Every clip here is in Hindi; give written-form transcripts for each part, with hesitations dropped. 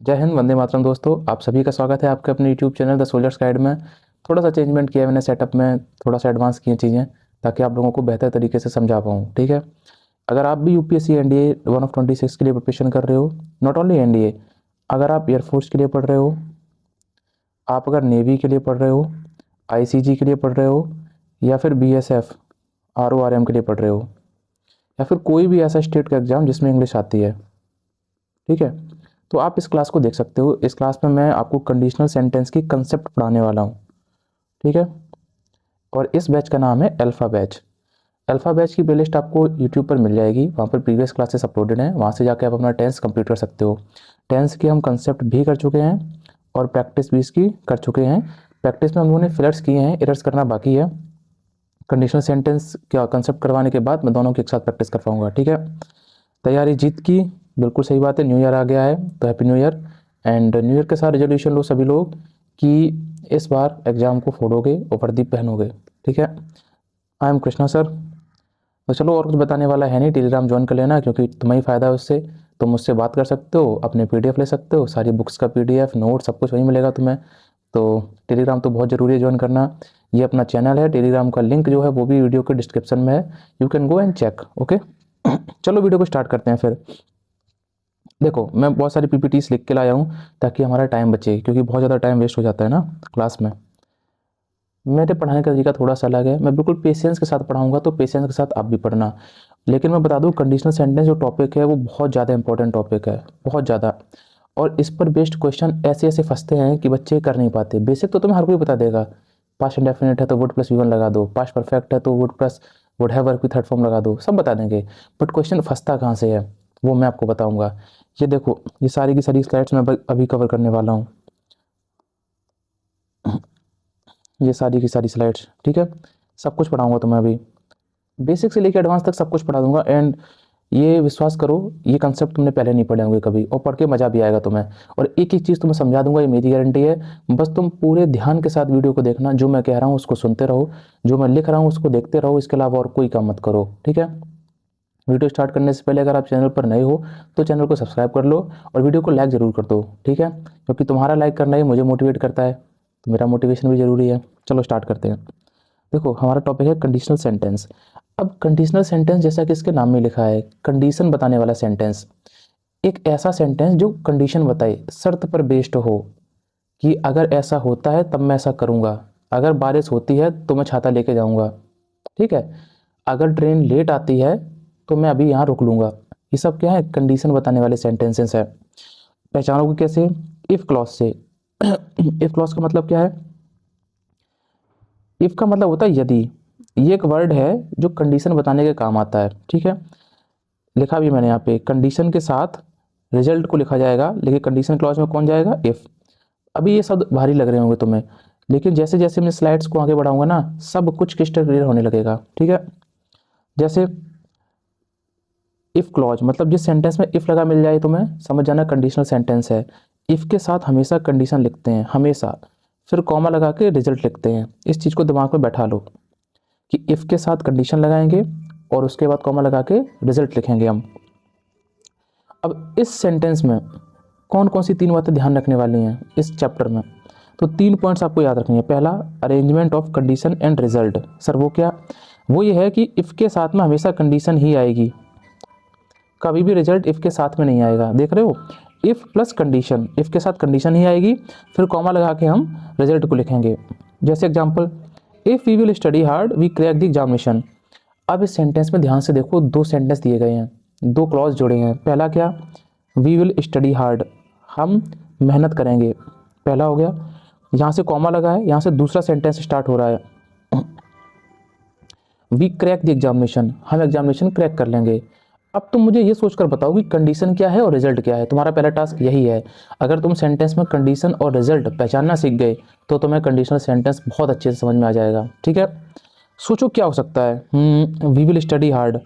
जय हिंद, वंदे मातरम। दोस्तों, आप सभी का स्वागत है आपके अपने YouTube channel the soldiers guide में। थोड़ा सा चेंजमेंट किया है मैंने सेटअप में, थोड़ा सा एडवांस किए चीज़ें ताकि आप लोगों को बेहतर तरीके से समझा पाऊँ। ठीक है। अगर आप भी यूपीएससी एनडीए 1 ऑफ 26 के लिए प्रिपरेशन कर रहे हो, नॉट ओनली एनडीए, अगर आप एयरफोर्स के लिए पढ़ रहे हो, आप अगर नेवी के लिए पढ़ रहे हो, आईसीजी के लिए पढ़ रहे हो, या फिर बीएसएफ आरओआरएम के लिए पढ़ रहे हो, या फिर कोई भी ऐसा स्टेट का एग्ज़ाम जिसमें इंग्लिश आती है, ठीक है, तो आप इस क्लास को देख सकते हो। इस क्लास में मैं आपको कंडीशनल सेंटेंस की कंसेप्ट पढ़ाने वाला हूँ। ठीक है। और इस बैच का नाम है अल्फ़ा बैच। अल्फ़ा बैच की प्लेलिस्ट आपको यूट्यूब पर मिल जाएगी, वहाँ पर प्रीवियस क्लासेस अपलोडेड हैं, वहाँ से जाके आप अपना टेंस कंप्लीट कर सकते हो। टेंस के हम कंसेप्ट भी कर चुके हैं और प्रैक्टिस भी इसकी कर चुके हैं। प्रैक्टिस में हम लोगों ने फिलर्स किए हैं, एरर्स करना बाकी है। कंडीशनल सेंटेंस का कंसेप्ट करवाने के बाद मैं दोनों की एक साथ प्रैक्टिस कर पाऊँगा। ठीक है। तैयारी जीत की, बिल्कुल सही बात है। न्यू ईयर आ गया है तो happy new year. And new year के साथ रेजोल्यूशन लो सभी लोग कि इस बार एग्ज़ाम को फोड़ोगे और वर्दी पहनोगे। ठीक है। I am Krishna sir. तो चलो, और कुछ बताने वाला है नहीं, टेलीग्राम ज्वाइन कर लेना क्योंकि तुम्हें ही फ़ायदा है उससे। तुम मुझसे बात कर सकते हो, अपने पीडीएफ ले सकते हो, सारी बुक्स का पीडीएफ नोट सब कुछ वहीं मिलेगा तुम्हें। तो टेलीग्राम तो बहुत ज़रूरी है ज्वाइन करना। ये अपना चैनल है, टेलीग्राम का लिंक जो है वो भी वीडियो के डिस्क्रिप्शन में है, you can go and check. Okay. चलो वीडियो को स्टार्ट करते हैं फिर। देखो, मैं बहुत सारी पीपीटीज लिख के लाया हूँ ताकि हमारा टाइम बचे, क्योंकि बहुत ज़्यादा टाइम वेस्ट हो जाता है ना क्लास में। मेरे पढ़ाने का तरीका थोड़ा सा अलग है, मैं बिल्कुल पेशेंस के साथ पढ़ाऊंगा, तो पेशेंस के साथ आप भी पढ़ना। लेकिन मैं बता दूं, कंडीशनल सेंटेंस जो टॉपिक है वो बहुत ज़्यादा इंपॉर्टेंट टॉपिक है, बहुत ज़्यादा। और इस पर बेस्ड क्वेश्चन ऐसे ऐसे फंसते हैं कि बच्चे कर नहीं पाते। बेसिक तो तुम्हें हर कोई बता देगा, पास्ट इंडेफिनिट है तो वुड प्लस वी1 लगा दो, पास्ट परफेक्ट है तो would plus would have work की थर्ड फॉर्म लगा दो, सब बता देंगे। बट क्वेश्चन फंसता कहाँ से है वो मैं आपको बताऊंगा। ये देखो, ये सारी की सारी स्लाइड्स मैं अभी कवर करने वाला हूँ, ये सारी की सारी स्लाइड्स। ठीक है। सब कुछ पढ़ाऊंगा तुम्हें अभी, बेसिक से लेकर एडवांस तक सब कुछ पढ़ा दूंगा। एंड ये विश्वास करो, ये कंसेप्ट तुमने पहले नहीं पढ़े होंगे कभी, और पढ़ के मज़ा भी आएगा तुम्हें। और एक एक चीज़ तुम्हें समझा दूंगा, ये मेरी गारंटी है। बस तुम पूरे ध्यान के साथ वीडियो को देखना, जो मैं कह रहा हूँ उसको सुनते रहो, जो मैं लिख रहा हूँ उसको देखते रहो, इसके अलावा और कोई काम मत करो। ठीक है। वीडियो स्टार्ट करने से पहले अगर आप चैनल पर नए हो तो चैनल को सब्सक्राइब कर लो और वीडियो को लाइक ज़रूर कर दो। ठीक है, क्योंकि तुम्हारा लाइक करना ही मुझे मोटिवेट करता है, तो मेरा मोटिवेशन भी ज़रूरी है। चलो स्टार्ट करते हैं। देखो, हमारा टॉपिक है कंडीशनल सेंटेंस। अब कंडीशनल सेंटेंस, जैसा कि इसके नाम में लिखा है, कंडीशन बताने वाला सेंटेंस। एक ऐसा सेंटेंस जो कंडीशन बताए, शर्त पर बेस्ड हो, कि अगर ऐसा होता है तब मैं ऐसा करूँगा, अगर बारिश होती है तो मैं छाता लेके जाऊँगा, ठीक है, अगर ट्रेन लेट आती है तो मैं अभी यहाँ रुक लूँगा। ये सब क्या है, कंडीशन बताने वाले सेंटेंसेस है। पहचानोगे कैसे? इफ़ क्लॉज से। इफ़ क्लॉज का मतलब क्या है? इफ़ का मतलब होता है यदि। ये एक वर्ड है जो कंडीशन बताने के काम आता है। ठीक है। लिखा भी मैंने यहाँ पे, कंडीशन के साथ रिजल्ट को लिखा जाएगा, लेकिन कंडीशन क्लॉज में कौन जाएगा? इफ़। अभी ये शब्द भारी लग रहे होंगे तुम्हें, लेकिन जैसे जैसे मैं स्लाइड्स को आगे बढ़ाऊंगा ना, सब कुछ क्रिस्टल क्लियर होने लगेगा। ठीक है। जैसे इफ़ क्लॉज मतलब जिस सेंटेंस में इफ़ लगा मिल जाए तुम्हें समझ जाना कंडीशनल सेंटेंस है। इफ़ के साथ हमेशा कंडीशन लिखते हैं, हमेशा, फिर कॉमा लगा के रिजल्ट लिखते हैं। इस चीज़ को दिमाग में बैठा लो कि इफ़ के साथ कंडीशन लगाएंगे और उसके बाद कॉमा लगा के रिजल्ट लिखेंगे हम। अब इस सेंटेंस में कौन कौन सी 3 बातें ध्यान रखने वाली हैं इस चैप्टर में? तो 3 पॉइंट्स आपको याद रखनी है। पहला, arrangement of condition and result. Sir वो क्या? वो ये है कि इफ़ के साथ में हमेशा कंडीशन ही आएगी, कभी भी रिजल्ट इफ़ के साथ में नहीं आएगा। देख रहे हो, इफ़ प्लस कंडीशन, इफ़ के साथ कंडीशन ही आएगी, फिर कॉमा लगा के हम रिजल्ट को लिखेंगे। जैसे example, if we will study hard we crack the examination. अब इस सेंटेंस में ध्यान से देखो, 2 सेंटेंस दिए गए हैं, 2 क्लॉज जुड़े हैं। पहला क्या? वी विल स्टडी हार्ड, हम मेहनत करेंगे, पहला हो गया। यहाँ से कॉमा लगा है, यहाँ से दूसरा सेंटेंस स्टार्ट हो रहा है, वी क्रैक द एग्जामिनेशन, हम एग्जामिनेशन क्रैक कर लेंगे। अब तुम मुझे ये सोचकर बताओ कि कंडीशन क्या है और रिजल्ट क्या है। तुम्हारा पहला टास्क यही है। अगर तुम सेंटेंस में कंडीशन और रिजल्ट पहचानना सीख गए तो तुम्हें कंडीशनल सेंटेंस बहुत अच्छे से समझ में आ जाएगा। ठीक है। सोचो क्या हो सकता है। वी विल स्टडी हार्ड,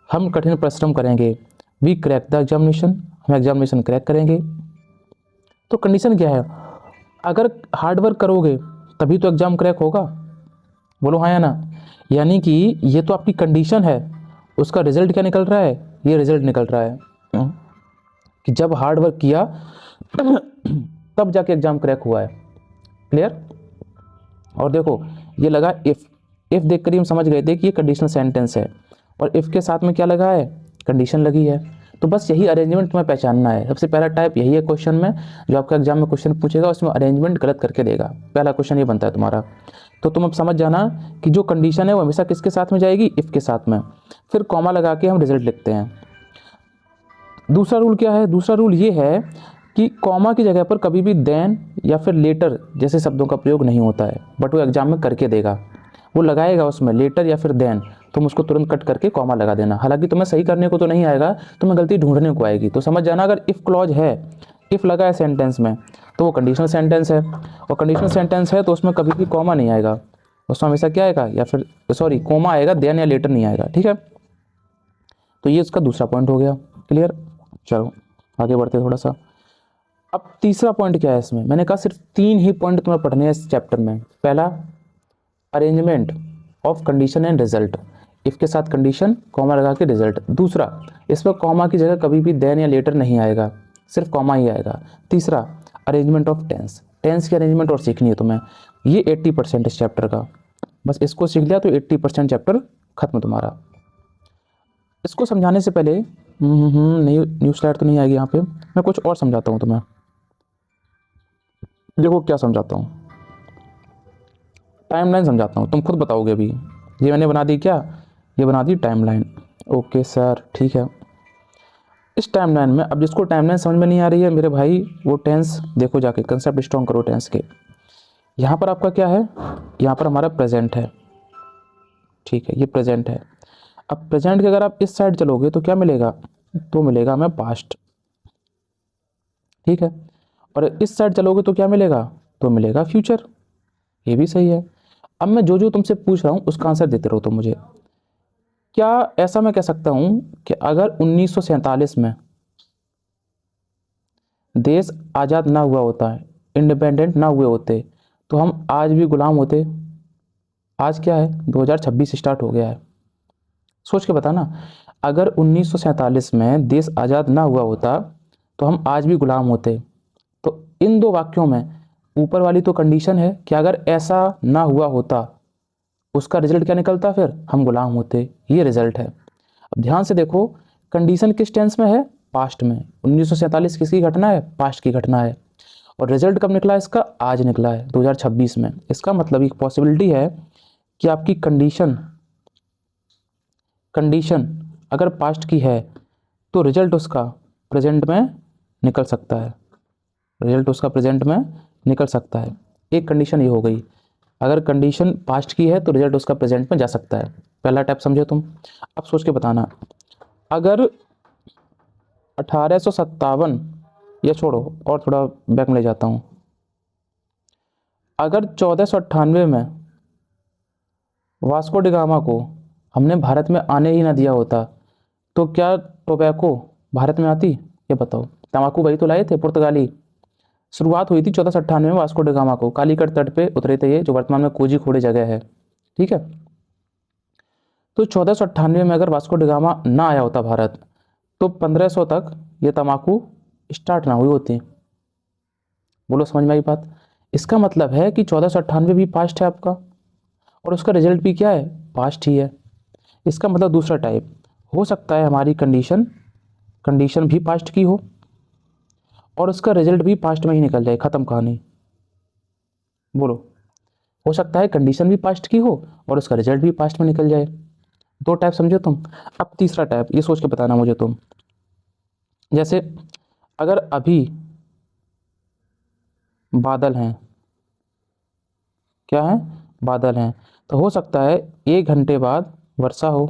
हम कठिन परिश्रम करेंगे। वी क्रैक द एग्जामिनेशन, हम एग्जामिनेशन क्रैक करेंगे। तो कंडीशन क्या है? अगर हार्ड वर्क करोगे तभी तो एग्जाम क्रैक होगा। बोलो हाँ या ना? यानी कि ये तो आपकी कंडीशन है, उसका रिजल्ट क्या निकल रहा है? ये रिजल्ट निकल रहा है कि जब हार्ड वर्क किया तब जाके एग्जाम क्रैक हुआ है। क्लियर? और देखो ये लगा इफ देख कर ही हम समझ गए थे कि ये कंडीशनल सेंटेंस है, और इफ के साथ में क्या लगा है, कंडीशन लगी है। तो बस यही अरेंजमेंट तुम्हें पहचानना है। सबसे पहला टाइप यही है क्वेश्चन में, जो आपका एग्जाम में क्वेश्चन पूछेगा उसमें अरेंजमेंट गलत करके देगा। पहला क्वेश्चन ये बनता है तुम्हारा। तो तुम अब समझ जाना कि जो कंडीशन है वो हमेशा किसके साथ में जाएगी, इफ के साथ में। फिर कॉमा लगा के हम रिजल्ट लिखते हैं। दूसरा रूल क्या है? दूसरा रूल ये है कि कॉमा की जगह पर कभी भी देन या फिर लेटर जैसे शब्दों का प्रयोग नहीं होता है, बट वो एग्जाम में करके देगा। वो लगाएगा उसमें लेटर या फिर देन, तुम उसको तुरंत कट करके कॉमा लगा देना। हालांकि तुम्हें सही करने को तो नहीं आएगा, तुम्हें गलती ढूंढने को आएगी। तो समझ जाना, अगर इफ क्लॉज है, इफ लगा है सेंटेंस में, तो वो कंडीशनल सेंटेंस है। और कंडीशनल सेंटेंस है तो उसमें कभी भी कॉमा नहीं आएगा, उसमें हमेशा क्या आएगा, या फिर सॉरी कॉमा आएगा, देन या लेटर नहीं आएगा। ठीक है, तो ये उसका दूसरा पॉइंट हो गया। क्लियर? चलो आगे बढ़ते थोड़ा सा। अब तीसरा पॉइंट क्या है इसमें? मैंने कहा सिर्फ 3 ही पॉइंट तुम्हें पढ़ने हैं इस चैप्टर में। पहला, arrangement of condition and result, if के साथ कंडीशन कॉमा लगा के रिजल्ट। दूसरा, इस पर कॉमा की जगह कभी भी देन या लेटर नहीं आएगा, सिर्फ कॉमा ही आएगा। तीसरा, अरेंजमेंट ऑफ टेंस, टेंस की अरेंजमेंट और सीखनी है तुम्हें। ये 80% इस चैप्टर का, बस इसको सीख लिया तो 80% चैप्टर खत्म तुम्हारा। इसको समझाने से पहले न्यू स्लाइड तो नहीं आएगी यहाँ पे, मैं कुछ और समझाता हूँ तुम्हें। देखो क्या समझाता हूँ, टाइमलाइन समझाता हूँ, तुम खुद बताओगे अभी। ये मैंने बना दी क्या, ये बना दी टाइमलाइन। ओके सर, ठीक है। इस टाइमलाइन में अब जिसको टाइमलाइन समझ में नहीं आ रही है मेरे भाई, वो टेंस देखो जाके, कंसेप्ट स्ट्रॉन्ग करो टेंस के। यहाँ पर आपका क्या है, यहाँ पर हमारा प्रेजेंट है। ठीक है, ये प्रेजेंट है। अब प्रेजेंट के अगर आप इस साइड चलोगे तो क्या मिलेगा, तो मिलेगा हमें पास्ट। ठीक है, और इस साइड चलोगे तो क्या मिलेगा, तो मिलेगा फ्यूचर। ये भी सही है। अब मैं जो जो तुमसे पूछ रहा हूँ उसका आंसर देते रहो तुम मुझे। क्या ऐसा मैं कह सकता हूँ कि अगर 1947 में देश आज़ाद ना हुआ होता है, इंडिपेंडेंट ना हुए होते, तो हम आज भी गुलाम होते? आज क्या है, 2026 स्टार्ट हो गया है। सोच के बताना, अगर 1947 में देश आज़ाद ना हुआ होता तो हम आज भी गुलाम होते। तो इन दो वाक्यों में ऊपर वाली तो कंडीशन है कि अगर ऐसा ना हुआ होता, उसका रिजल्ट क्या निकलता, फिर हम गुलाम होते। ये रिजल्ट है। अब ध्यान से देखो, कंडीशन किस टेंस में है, पास्ट में। 1947 किसकी घटना है, पास्ट की घटना है। और रिजल्ट कब निकला इसका, आज निकला है 2026 में। इसका मतलब एक पॉसिबिलिटी है कि आपकी कंडीशन अगर पास्ट की है तो रिजल्ट उसका प्रेजेंट में निकल सकता है, रिजल्ट उसका प्रेजेंट में निकल सकता है। एक कंडीशन ये हो गई, अगर कंडीशन पास्ट की है तो रिजल्ट उसका प्रेजेंट में जा सकता है। पहला टाइप समझे तुम। अब सोच के बताना, अगर 1857, या छोड़ो और थोड़ा बैक में ले जाता हूँ, अगर 1498 में वास्को डिगामा को हमने भारत में आने ही ना दिया होता, तो क्या टोबैको भारत में आती, ये बताओ। तंबाकू वही तो लाए थे पुर्तगाली। शुरुआत हुई थी 1498 में वास्को डिगामा को, कालीकट तट पे उतरे थे ये, जो वर्तमान में कोझीकोड जगह है। ठीक है, तो 1498 में अगर वास्को डिगामा ना आया होता भारत, तो 1500 तक ये तंबाकू स्टार्ट ना हुई होती। बोलो समझ में आई बात? इसका मतलब है कि 1498 भी पास्ट है आपका, और उसका रिजल्ट भी क्या है, पास्ट ही है। इसका मतलब दूसरा टाइप हो सकता है, हमारी कंडीशन भी पास्ट की हो और उसका रिजल्ट भी पास्ट में ही निकल जाए, खत्म कहानी। बोलो, हो सकता है कंडीशन भी पास्ट की हो और उसका रिजल्ट भी पास्ट में निकल जाए। दो टाइप समझो तुम। अब तीसरा टाइप, ये सोच के बताना मुझे तुम। जैसे अगर अभी बादल हैं, क्या है, बादल हैं, तो हो सकता है 1 घंटे बाद वर्षा हो।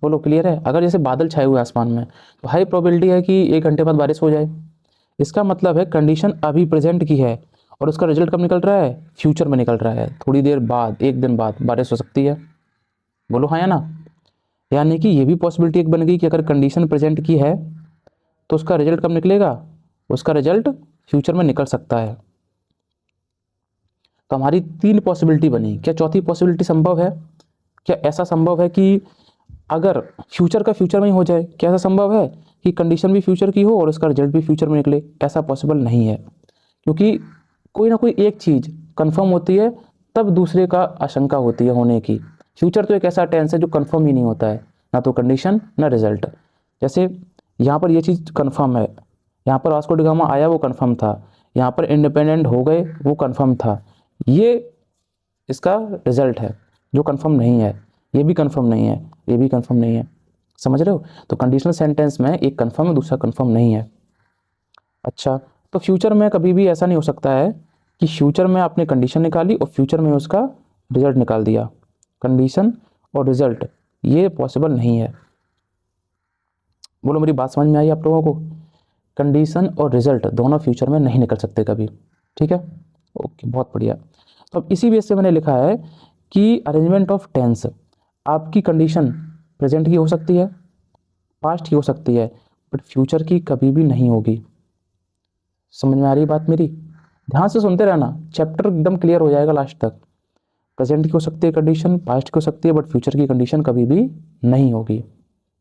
बोलो क्लियर है? अगर जैसे बादल छाए हुए आसमान में, तो हाई प्रोबेबिलिटी है कि 1 घंटे बाद बारिश हो जाए। इसका मतलब है कंडीशन अभी प्रेजेंट की है और उसका रिजल्ट कब निकल रहा है, फ्यूचर में निकल रहा है। थोड़ी देर बाद, 1 दिन बाद बारिश हो सकती है। बोलो हाँ या ना? यानी कि ये भी पॉसिबिलिटी एक बन गई कि अगर कंडीशन प्रेजेंट की है तो उसका रिजल्ट कब निकलेगा, उसका रिजल्ट फ्यूचर में निकल सकता है। तो हमारी 3 पॉसिबिलिटी बनी। क्या चौथी पॉसिबिलिटी संभव है? क्या ऐसा संभव है कि अगर फ्यूचर का फ्यूचर में ही हो जाए? क्या ऐसा संभव है कि कंडीशन भी फ्यूचर की हो और उसका रिजल्ट भी फ्यूचर में निकले, ऐसा पॉसिबल नहीं है, क्योंकि कोई ना कोई एक चीज़ कंफर्म होती है तब दूसरे का आशंका होती है होने की। फ्यूचर तो एक ऐसा टेंस है जो कंफर्म ही नहीं होता है, ना तो कंडीशन ना रिजल्ट। जैसे यहाँ पर ये चीज़ कंफर्म है, यहाँ पर वास्को डी गामा आया वो कंफर्म था, यहाँ पर इंडिपेंडेंट हो गए वो कंफर्म था, ये इसका रिजल्ट है जो कंफर्म नहीं है, ये भी कंफर्म नहीं है, ये भी कंफर्म नहीं है, समझ रहे हो। तो कंडीशनल सेंटेंस में एक कंफर्म है दूसरा कंफर्म नहीं है। अच्छा, तो फ्यूचर में कभी भी ऐसा नहीं हो सकता है कि फ्यूचर में आपने कंडीशन निकाली और फ्यूचर में उसका रिजल्ट निकाल दिया, कंडीशन और रिजल्ट ये पॉसिबल नहीं है। बोलो मेरी बात समझ में आई आप लोगों को। कंडीशन और रिजल्ट दोनों फ्यूचर में नहीं निकल सकते कभी, ठीक है। ओके, बहुत बढ़िया। तो अब इसी बेस से मैंने लिखा है कि अरेंजमेंट ऑफ टेंस, आपकी कंडीशन प्रेजेंट की हो सकती है, पास्ट की हो सकती है, बट फ्यूचर की कभी भी नहीं होगी। समझ में आ रही बात मेरी? ध्यान से सुनते रहना, चैप्टर एकदम क्लियर हो जाएगा लास्ट तक। प्रेजेंट की हो सकती है कंडीशन, पास्ट की हो सकती है, बट फ्यूचर की कंडीशन कभी भी नहीं होगी।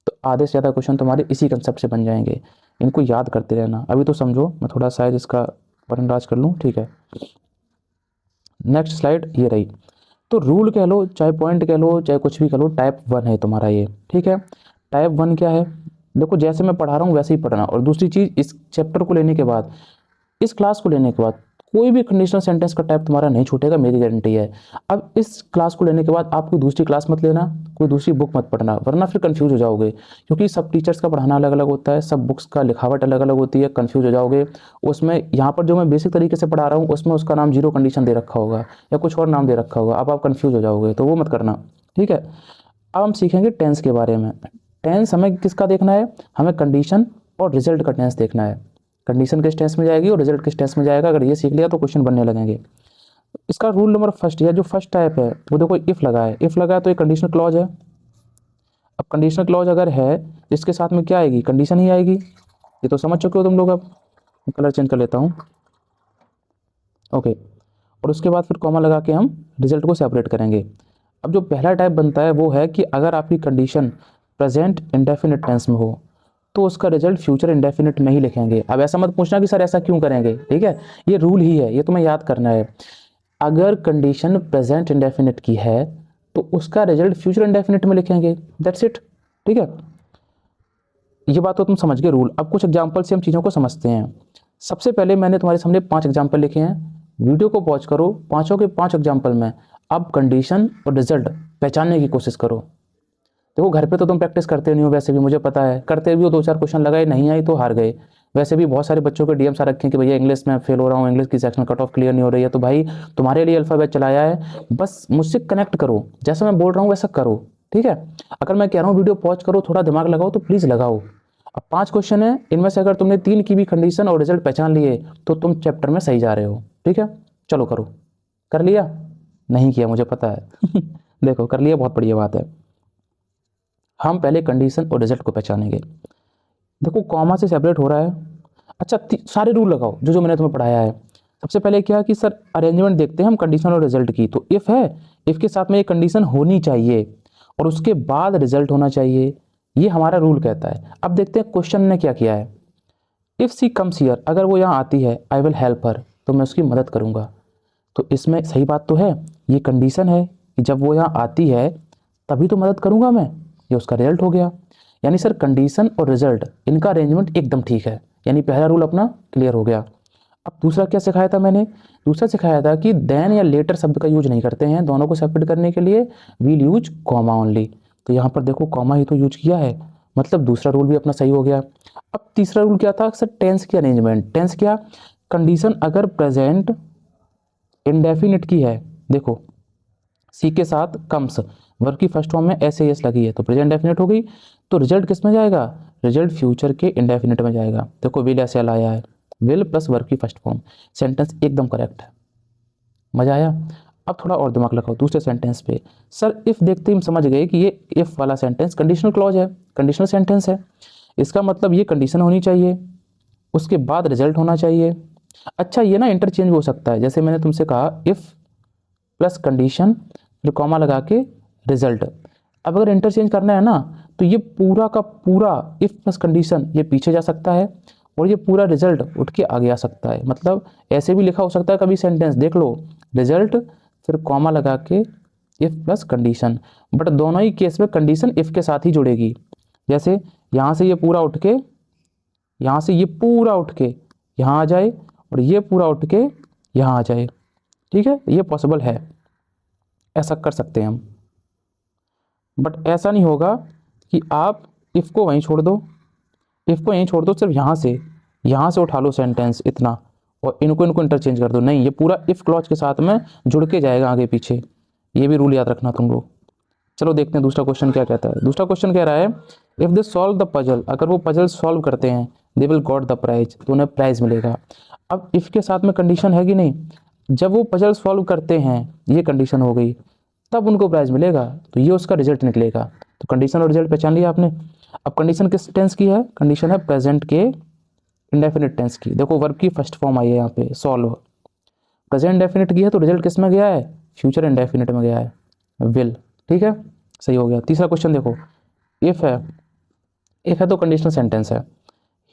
तो आधे से ज़्यादा क्वेश्चन तुम्हारे इसी कंसेप्ट से बन जाएंगे, इनको याद करते रहना। अभी तो समझो, मैं थोड़ा शायद इसका वरनराज कर लूँ, ठीक है। नेक्स्ट स्लाइड ये रही। तो रूल कह लो, चाहे पॉइंट कह लो, चाहे कुछ भी कह लो, टाइप 1 है तुम्हारा ये, ठीक है। टाइप 1 क्या है? देखो जैसे मैं पढ़ा रहा हूँ वैसे ही पढ़ना। और दूसरी चीज़, इस चैप्टर को लेने के बाद, इस क्लास को लेने के बाद कोई भी कंडीशनल सेंटेंस का टाइप तुम्हारा नहीं छूटेगा, मेरी गारंटी है। अब इस क्लास को लेने के बाद आप कोई दूसरी क्लास मत लेना, कोई दूसरी बुक मत पढ़ना, वरना फिर कंफ्यूज हो जाओगे, क्योंकि सब टीचर्स का पढ़ाना अलग अलग होता है, सब बुक्स का लिखावट अलग अलग होती है, कंफ्यूज हो जाओगे। उसमें यहाँ पर जो मैं बेसिक तरीके से पढ़ा रहा हूँ उसमें उसका नाम जीरो कंडीशन दे रखा होगा या कुछ और नाम दे रखा होगा, अब आप कंफ्यूज हो जाओगे, तो वो मत करना, ठीक है। अब हम सीखेंगे टेंस के बारे में। टेंस हमें किसका देखना है? हमें कंडीशन और रिजल्ट का टेंस देखना है। कंडीशन किस टेंस में जाएगी और रिजल्ट किस टेंस में जाएगा, अगर ये सीख लिया तो क्वेश्चन बनने लगेंगे। इसका रूल नंबर फर्स्ट, या जो फर्स्ट टाइप है वो देखो, इफ लगा है, इफ लगा है तो ये कंडीशनल क्लॉज है। अब कंडीशनल क्लॉज अगर है, इसके साथ में क्या आएगी? कंडीशन ही आएगी। ये तो समझ चुके हो तुम लोग। अब कलर चेंज कर लेता हूँ, ओके। और उसके बाद फिर कॉमा लगा के हम रिजल्ट को सेपरेट करेंगे। अब जो पहला टाइप बनता है वो है कि अगर आपकी कंडीशन प्रेजेंट इंडेफिनिट टेंस में हो तो उसका रिजल्ट फ्यूचर इंडेफिनिट में ही लिखेंगे। अब ऐसा मत पूछना कि सर ऐसा क्यों करेंगे, ठीक है, ये रूल ही है, ये तुम्हें याद करना है। अगर कंडीशन प्रेजेंट इंडेफिनिट की है तो उसका रिजल्ट फ्यूचर इंडेफिनिट में लिखेंगे, दैट्स इट, ठीक है। ये बात तो तुम समझ गए रूल। अब कुछ एग्जाम्पल से हम चीज़ों को समझते हैं। सबसे पहले मैंने तुम्हारे सामने 5 एग्जाम्पल लिखे हैं, वीडियो को पॉज करो, पांचों के 5 एग्जाम्पल में अब कंडीशन और रिजल्ट पहचानने की कोशिश करो। देखो घर पे तो तुम प्रैक्टिस करते नहीं हो, वैसे भी मुझे पता है, करते भी हो, 2-4 क्वेश्चन लगाए, नहीं आई तो हार गए। वैसे भी बहुत सारे बच्चों के डीएम्स आ रखे हैं कि भैया इंग्लिश में फेल हो रहा हूँ, इंग्लिश की सेक्शन कट ऑफ क्लियर नहीं हो रही है। तो भाई तुम्हारे लिए अल्फाबेट चलाया है, बस मुझसे कनेक्ट करो, जैसा मैं बोल रहा हूँ वैसा करो, ठीक है। अगर मैं कह रहा हूँ वीडियो पॉज करो, थोड़ा दिमाग लगाओ, तो प्लीज़ लगाओ। अब 5 क्वेश्चन है, इनमें से अगर तुमने 3 की भी कंडीशन और रिजल्ट पहचान लिए तो तुम चैप्टर में सही जा रहे हो, ठीक है। चलो करो। कर लिया? नहीं किया मुझे पता है देखो कर लिया, बहुत बढ़िया बात है। हम पहले कंडीशन और रिजल्ट को पहचानेंगे। देखो कॉमा से सेपरेट हो रहा है। अच्छा सारे रूल लगाओ जो जो मैंने तुम्हें पढ़ाया है। सबसे पहले क्या कि सर अरेंजमेंट देखते हैं हम कंडीशन और रिजल्ट की, तो इफ है, इफ के साथ में एक कंडीशन होनी चाहिए और उसके बाद रिजल्ट होना चाहिए, ये हमारा रूल कहता है। अब देखते हैं क्वेश्चन ने क्या किया है। इफ सी कम्स हियर, अगर वो यहाँ आती है, आई विल हेल्प हर, तो मैं उसकी मदद करूँगा। तो इसमें सही बात तो है, ये कंडीशन है कि जब वो यहाँ आती है तभी तो मदद करूँगा मैं, ये उसका रिजल्ट हो गया। यानी सर कंडीशन और रिजल्ट इनका अरेंजमेंट एकदम ठीक है, यानी पहला रूल अपना क्लियर हो गया। अब दूसरा क्या सिखाया था मैंने? दूसरा सिखाया था कि देन या लेटर शब्द का यूज नहीं करते हैं, दोनों को सेपरेट करने के लिए वील यूज कॉमा ओनली। तो यहाँ पर देखो कॉमा ही तो यूज किया है, मतलब दूसरा रूल भी अपना सही हो गया। अब तीसरा रूल क्या था सर? टेंस की अरेंजमेंट। टेंस क्या? कंडीशन अगर प्रेजेंट इंडेफिनिट की है, देखो सी के साथ कम्स, वर्ब की फर्स्ट फॉर्म में एस एस लगी है तो प्रेजेंट डेफिनेट हो गई, तो रिजल्ट किस में जाएगा? रिजल्ट फ्यूचर के इंडेफिनिट में जाएगा। देखो विल एस एल आया है, विल प्लस वर्ब की फर्स्ट फॉर्म, सेंटेंस एकदम करेक्ट है। मजा आया? अब थोड़ा और दिमाग लगाओ दूसरे सेंटेंस पे। सर इफ देखते ही हम समझ गए कि ये इफ वाला सेंटेंस कंडीशनल क्लॉज है, कंडीशनल सेंटेंस है, इसका मतलब ये कंडीशन होनी चाहिए, उसके बाद रिजल्ट होना चाहिए। अच्छा ये ना इंटरचेंज हो सकता है, जैसे मैंने तुमसे कहा इफ प्लस कंडीशन फिर कॉमा लगा के रिजल्ट, अब अगर इंटरचेंज करना है ना तो ये पूरा का पूरा इफ प्लस कंडीशन ये पीछे जा सकता है और ये पूरा रिजल्ट उठ के आगे आ सकता है। मतलब ऐसे भी लिखा हो सकता है कभी सेंटेंस, देख लो, रिजल्ट फिर कॉमा लगा के इफ प्लस कंडीशन, बट दोनों ही केस में कंडीशन इफ के साथ ही जुड़ेगी। जैसे यहाँ से ये पूरा उठ के, यहाँ से ये पूरा उठ के यहाँ आ जाए और ये पूरा उठ के यहाँ आ जाए, ठीक है, ये पॉसिबल है, ऐसा कर सकते हैं हम। बट ऐसा नहीं होगा कि आप इफ़ को वहीं छोड़ दो, इफ़ को यहीं छोड़ दो, सिर्फ यहाँ से उठा लो सेंटेंस इतना और इनको इंटरचेंज कर दो। नहीं, ये पूरा इफ़ क्लॉज के साथ में जुड़ के जाएगा आगे पीछे, ये भी रूल याद रखना तुम लोग। चलो देखते हैं दूसरा क्वेश्चन क्या कहता है। दूसरा क्वेश्चन कह रहा है if they solve the puzzle, अगर वो पजल सॉल्व करते हैं they will got the prize, तो उन्हें प्राइज मिलेगा। अब इफ़ के साथ में कंडीशन है कि नहीं, जब वो पजल सॉल्व करते हैं ये कंडीशन हो गई तब उनको प्राइज मिलेगा, तो ये उसका रिजल्ट निकलेगा। तो कंडीशन और रिजल्ट पहचान लिया आपने। अब कंडीशन किस टेंस की है, कंडीशन है प्रेजेंट के इंडेफिनिट टेंस की। देखो वर्ब की फर्स्ट फॉर्म आई है यहाँ पे सॉल्व, प्रेजेंट इंडेफिनिट की है तो रिजल्ट किस में गया है, फ्यूचर इंडेफिनिट में गया है, विल, ठीक है, सही हो गया। तीसरा क्वेश्चन देखो, इफ है तो कंडीशनल सेंटेंस है।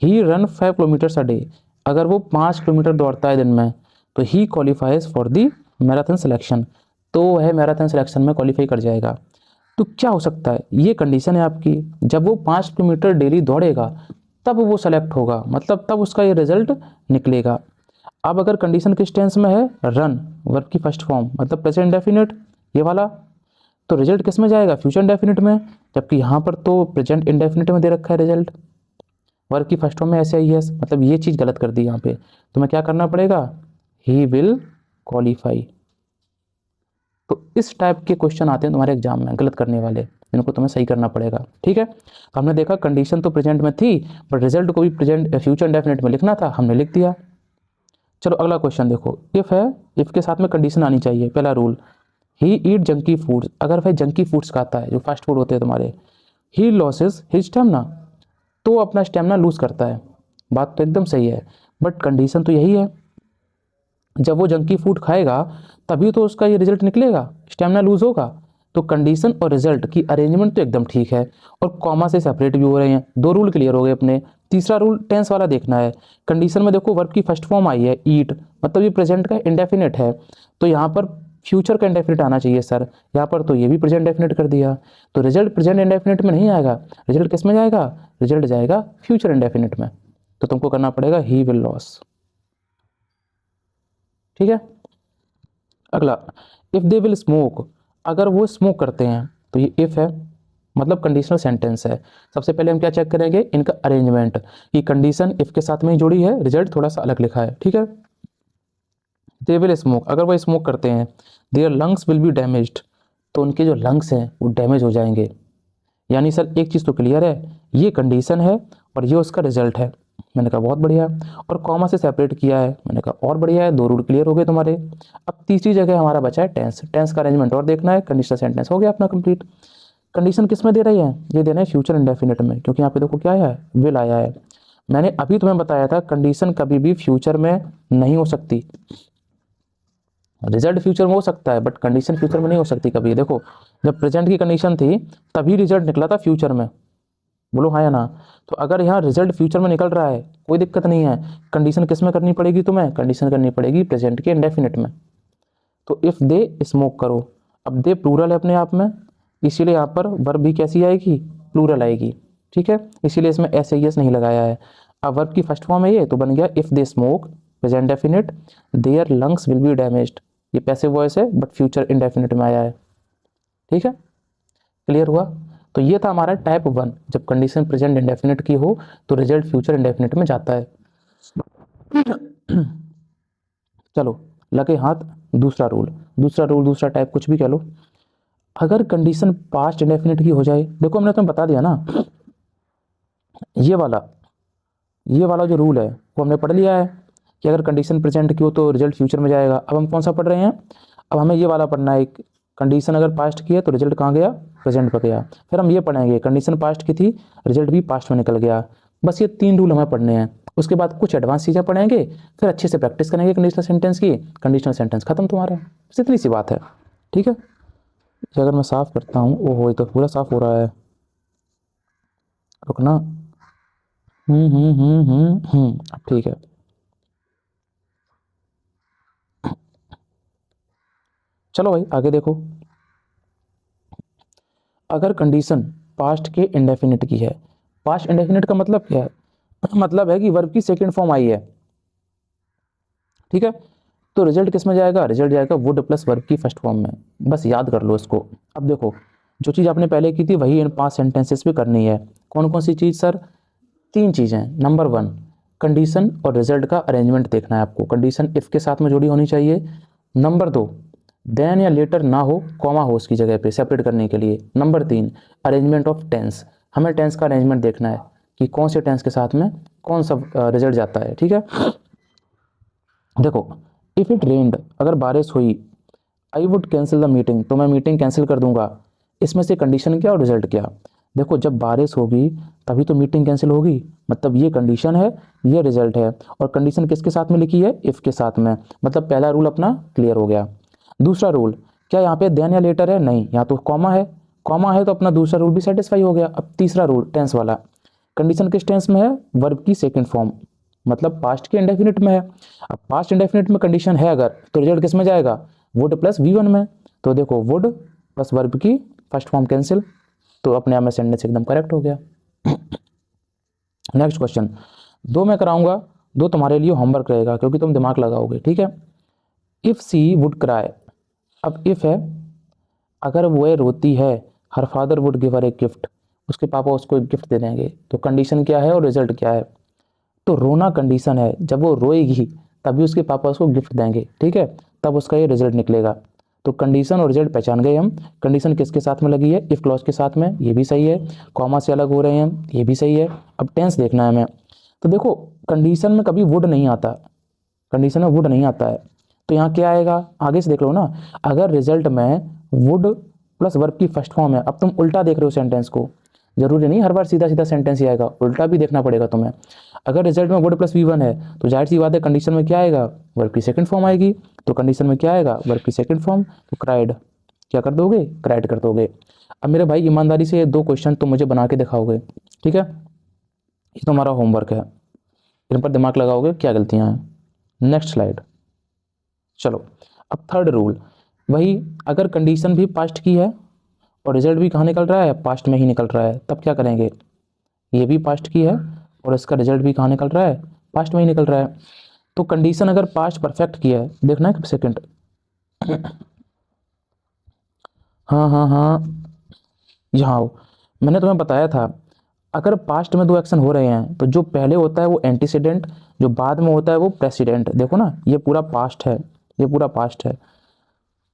He run 5 kilometre a day, अगर वो 5 किलोमीटर दौड़ता है दिन में तो he qualifies for the marathon selection, तो वह मैराथन सिलेक्शन में क्वालिफाई कर जाएगा। तो क्या हो सकता है, ये कंडीशन है आपकी, जब वो 5 किलोमीटर डेली दौड़ेगा तब वो सेलेक्ट होगा, मतलब तब उसका ये रिजल्ट निकलेगा। अब अगर कंडीशन किस टेंस में है, रन, वर्ब की फर्स्ट फॉर्म मतलब प्रेजेंट इंडेफिनिट ये वाला, तो रिजल्ट किस में जाएगा, फ्यूचर इंडेफिनिट में, जबकि यहाँ पर तो प्रेजेंट इंडेफिनिट में दे रखा है रिजल्ट, वर्ब की फर्स्ट फॉर्म में ऐसे ही है, मतलब ये चीज़ गलत कर दी यहाँ पे। तुम्हें क्या करना पड़ेगा, ही विल क्वालिफाई। तो इस टाइप के क्वेश्चन आते हैं तुम्हारे एग्जाम में गलत करने वाले, जिनको तुम्हें सही करना पड़ेगा, ठीक है। तो हमने देखा कंडीशन तो प्रेजेंट में थी बट रिजल्ट को भी प्रेजेंट फ्यूचर इंडेफिनिट में लिखना था, हमने लिख दिया। चलो अगला क्वेश्चन देखो, इफ है, इफ के साथ में कंडीशन आनी चाहिए। पहला रूल, ही ईट जंकी फूड्स, अगर वह जंकी फूड्स खाता है जो फास्ट फूड होते हैं तुम्हारे, ही लॉसेस हिज स्टेमिना, तो अपना स्टेमिना लूज करता है। बात तो एकदम सही है, बट कंडीशन तो यही है, जब वो जंकी फूड खाएगा तभी तो उसका ये रिजल्ट निकलेगा, स्टेमिना लूज होगा। तो कंडीशन और रिजल्ट की अरेंजमेंट तो एकदम ठीक है और कॉमा से सेपरेट भी हो रहे हैं, दो रूल क्लियर हो गए अपने। तीसरा रूल टेंस वाला देखना है, कंडीशन में देखो वर्ब की फर्स्ट फॉर्म आई है ईट, मतलब ये प्रेजेंट का इंडेफिनिट है, तो यहाँ पर फ्यूचर का इंडेफिनिट आना चाहिए सर, यहाँ पर तो ये भी प्रेजेंट इंडेफिनिट कर दिया, तो रिजल्ट प्रेजेंट इंडेफिनिट में नहीं आएगा, रिजल्ट किस में जाएगा, रिजल्ट जाएगा फ्यूचर इंडेफिनिट में। तो तुमको करना पड़ेगा ही विल लॉस, ठीक है। अगला, इफ दे विल स्मोक, अगर वो स्मोक करते हैं, तो ये इफ है मतलब कंडीशनल सेंटेंस है। सबसे पहले हम क्या चेक करेंगे, इनका अरेंजमेंट, कि कंडीशन इफ के साथ में ही जुड़ी है, रिजल्ट थोड़ा सा अलग लिखा है, ठीक है। दे विल स्मोक, अगर वो स्मोक करते हैं, their lungs will be damaged, तो उनके जो लंग्स हैं वो डैमेज हो जाएंगे। यानी सर एक चीज़ तो क्लियर है, ये कंडीशन है और ये उसका रिजल्ट है। मैंने कहा बहुत बढ़िया, और कॉमा से सेपरेट किया है, मैंने कहा और बढ़िया है, दो रूल क्लियर हो गए तुम्हारे। अब तीसरी जगह हमारा बचा है टेंस, टेंस का अरेंजमेंट और देखना है। कंडीशनल सेंटेंस हो गया अपना कंप्लीट। कंडीशन किस में दे रही है, ये देना है फ्यूचर इंडेफिनिट में, क्योंकि यहाँ पे देखो क्या आया है, विल आया है। मैंने अभी तुम्हें बताया था कंडीशन कभी भी फ्यूचर में नहीं हो सकती, रिजल्ट फ्यूचर में हो सकता है बट कंडीशन फ्यूचर में नहीं हो सकती कभी। देखो जब प्रेजेंट की कंडीशन थी तभी रिजल्ट निकला था फ्यूचर में, बोलो हाँ या ना। तो अगर यहाँ रिजल्ट फ्यूचर में निकल रहा है कोई दिक्कत नहीं है, कंडीशन किस में करनी पड़ेगी तुम्हें, कंडीशन करनी पड़ेगी प्रेजेंट के इंडेफिनिट में। तो इफ दे स्मोक करो, अब दे प्लूरल है अपने आप में, इसीलिए यहाँ पर वर्ब भी कैसी आएगी, प्लूरल आएगी, ठीक है, इसीलिए इसमें एस नहीं लगाया है। अब वर्ब की फर्स्ट फॉर्म है ये, तो बन गया if they smoke present definite, their lungs will be damaged, ये पैसिव वॉइस है बट फ्यूचर इंडेफिनिट में आया है, ठीक है, क्लियर हुआ। तो ये था हमारा टाइप 1, जब कंडीशन प्रेजेंट इंडेफिनिट की हो तो रिजल्ट फ्यूचर इंडेफिनिट में जाता है। चलो लगे हाथ, दूसरा रूल, दूसरा टाइप कुछ भी कह लो, अगर कंडीशन पास्ट इंडेफिनिट की हो जाए, देखो हमने तुम्हें बता दिया ना, ये वाला जो रूल है वो हमने पढ़ लिया है कि अगर कंडीशन प्रेजेंट की हो तो रिजल्ट फ्यूचर में जाएगा। अब हम कौन सा पढ़ रहे हैं, अब हमें ये वाला पढ़ना है, कंडीशन अगर पास्ट की है तो रिजल्ट कहाँ गया, प्रेजेंट पर गया। फिर हम ये पढ़ेंगे कंडीशन पास्ट की थी, रिजल्ट भी पास्ट में निकल गया। बस ये 3 रूल हमें पढ़ने हैं, उसके बाद कुछ एडवांस चीज़ें पढ़ेंगे, फिर अच्छे से प्रैक्टिस करेंगे कंडीशनल सेंटेंस की, कंडीशनल सेंटेंस खत्म तुम्हारा, बस इतनी सी बात है, ठीक है। ये अगर मैं साफ़ करता हूँ, ओहो ये तो पूरा साफ़ हो रहा है, रुकना। अब ठीक है। चलो भाई आगे देखो। अगर कंडीशन पास्ट के इंडेफिनिट की है, पास्ट इंडेफिनिट का मतलब क्या है? मतलब है कि वर्ब की सेकंड फॉर्म आई है, ठीक है। तो रिजल्ट किस में जाएगा? रिजल्ट जाएगा वुड प्लस वर्ब की फर्स्ट फॉर्म में। बस याद कर लो इसको। अब देखो, जो चीज़ आपने पहले की थी वही इन 5 सेंटेंसेस पे करनी है। कौन कौन सी चीज़ सर? 3 चीज़ें। नंबर 1, कंडीशन और रिजल्ट का अरेंजमेंट देखना है आपको। कंडीशन इफ के साथ में जुड़ी होनी चाहिए। नंबर 2, देन या लेटर ना हो, कॉमा हो उसकी जगह पे सेपरेट करने के लिए। Number 3, arrangement of tense. हमें टेंस का अरेंजमेंट देखना है कि कौन से टेंस के साथ में कौन सा रिजल्ट जाता है, ठीक है। देखो, इफ़ इट रेन्ड, अगर बारिश हुई, I would cancel the meeting, तो मैं मीटिंग कैंसिल कर दूंगा। इसमें से कंडीशन क्या और रिजल्ट क्या? देखो, जब बारिश होगी तभी तो मीटिंग कैंसिल होगी, मतलब ये कंडीशन है, ये रिजल्ट है। और कंडीशन किसके साथ में लिखी है? इफ़ के साथ में। मतलब पहला रूल अपना क्लियर हो गया। दूसरा रूल, क्या यहाँ पे देन या लेटर है? नहीं, यहाँ तो कॉमा है। कॉमा है तो अपना दूसरा रूल भी सेटिस्फाई हो गया। अब तीसरा रूल, टेंस वाला। कंडीशन किस टेंस में है? वर्ब की सेकंड फॉर्म, मतलब पास्ट के इंडेफिनिट में है। अब पास्ट इंडेफिनिट में कंडीशन है अगर, तो रिजल्ट किस में जाएगा? वुड प्लस V1 में। तो देखो, वुड प्लस वर्ब की फर्स्ट फॉर्म कैंसिल, तो अपने आप में सेंटेंस एकदम करेक्ट हो गया। नेक्स्ट क्वेश्चन, 2 मैं कराऊंगा, 2 तुम्हारे लिए होमवर्क रहेगा क्योंकि तुम दिमाग लगाओगे, ठीक है। इफ सी वुड क्राई, अब इफ है, अगर वो रोती है, her father would give her a gift, उसके पापा उसको एक गिफ्ट दे देंगे। तो कंडीशन क्या है और रिजल्ट क्या है? तो रोना कंडीशन है, जब वो रोएगी तभी उसके पापा उसको गिफ्ट देंगे, ठीक है, तब उसका ये रिजल्ट निकलेगा। तो कंडीशन और रिजल्ट पहचान गए हम। कंडीशन किसके साथ में लगी है? इफ क्लॉज के साथ में, ये भी सही है। कॉमा से अलग हो रहे हैं, ये भी सही है। अब टेंस देखना है हमें। तो देखो, कंडीशन में कभी वुड नहीं आता, कंडीशन में वुड नहीं आता है, तो यहाँ क्या आएगा? आगे से देख लो ना। अगर रिजल्ट में वुड प्लस वर्ब की फर्स्ट फॉर्म है, अब तुम उल्टा देख रहे हो सेंटेंस को, जरूरी नहीं हर बार सीधा सीधा सेंटेंस ही आएगा, उल्टा भी देखना पड़ेगा तुम्हें। अगर रिजल्ट में वुड प्लस V1 है तो जाहिर सी बात है कंडीशन में क्या आएगा? वर्ब की सेकंड फॉर्म आएगी। तो कंडीशन में क्या आएगा? वर्ब की सेकंड फॉर्म। तो क्राइड, क्या कर दोगे? क्राइड कर दोगे। अब मेरे भाई ईमानदारी से ये 2 क्वेश्चन तुम मुझे बना के दिखाओगे, ठीक है। ये तुम्हारा होमवर्क है, इन पर दिमाग लगाओगे क्या गलतियां हैं। Next slide. चलो, अब थर्ड रूल, वही, अगर कंडीशन भी पास्ट की है और रिजल्ट भी कहाँ निकल रहा है? पास्ट में ही निकल रहा है, तब क्या करेंगे? ये भी पास्ट की है और इसका रिजल्ट भी कहाँ निकल रहा है? पास्ट में ही निकल रहा है। तो कंडीशन अगर पास्ट परफेक्ट की है, देखना है सेकंड। हाँ हाँ हाँ, यहाँ आओ। मैंने तुम्हें बताया था, अगर पास्ट में 2 एक्शन हो रहे हैं तो जो पहले होता है वो एंटीसीडेंट, जो बाद में होता है वो प्रेसिडेंट। देखो ना, ये पूरा पास्ट है, ये पूरा पास्ट है।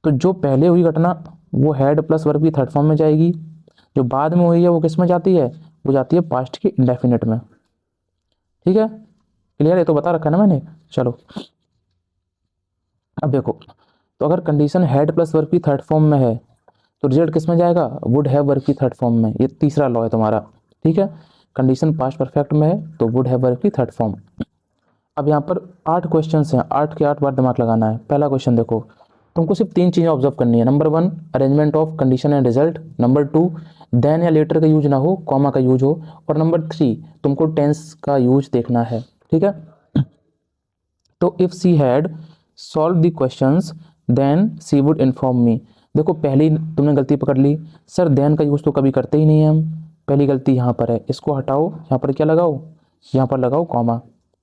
तो जो पहले हुई घटना वो हैड प्लस वर्ब की थर्ड फॉर्म में जाएगी, जो बाद में हुई है वो किस में जाती है? वो जाती है पास्ट के इंडेफिनिट में, ठीक है। क्लियर है? तो बता रखा है ना मैंने। चलो, अब देखो, तो अगर कंडीशन हैड प्लस वर्ब की थर्ड फॉर्म में है तो रिजल्ट किस में जाएगा? वुड हैव वर्ब की थर्ड फॉर्म में। ये तीसरा लॉ है तुम्हारा, ठीक है। कंडीशन पास्ट परफेक्ट में है तो वुड हैव वर्ब की थर्ड फॉर्म। अब यहाँ पर 8 क्वेश्चंस हैं, 8 के 8 बार दिमाग लगाना है। पहला क्वेश्चन देखो, तुमको सिर्फ 3 चीज़ें ऑब्जर्व करनी है। Number 1, arrangement of condition and result. Number 2, then या लेटर का यूज ना हो, कॉमा का यूज हो। और नंबर 3, तुमको टेंस का यूज देखना है, ठीक है। तो if she had solve the questions then she would inform me. देखो, पहली तुमने गलती पकड़ ली, सर देन का यूज़ तो कभी करते ही नहीं है हम। पहली गलती यहाँ पर है, इसको हटाओ, यहाँ पर क्या लगाओ? यहाँ पर लगाओ कॉमा।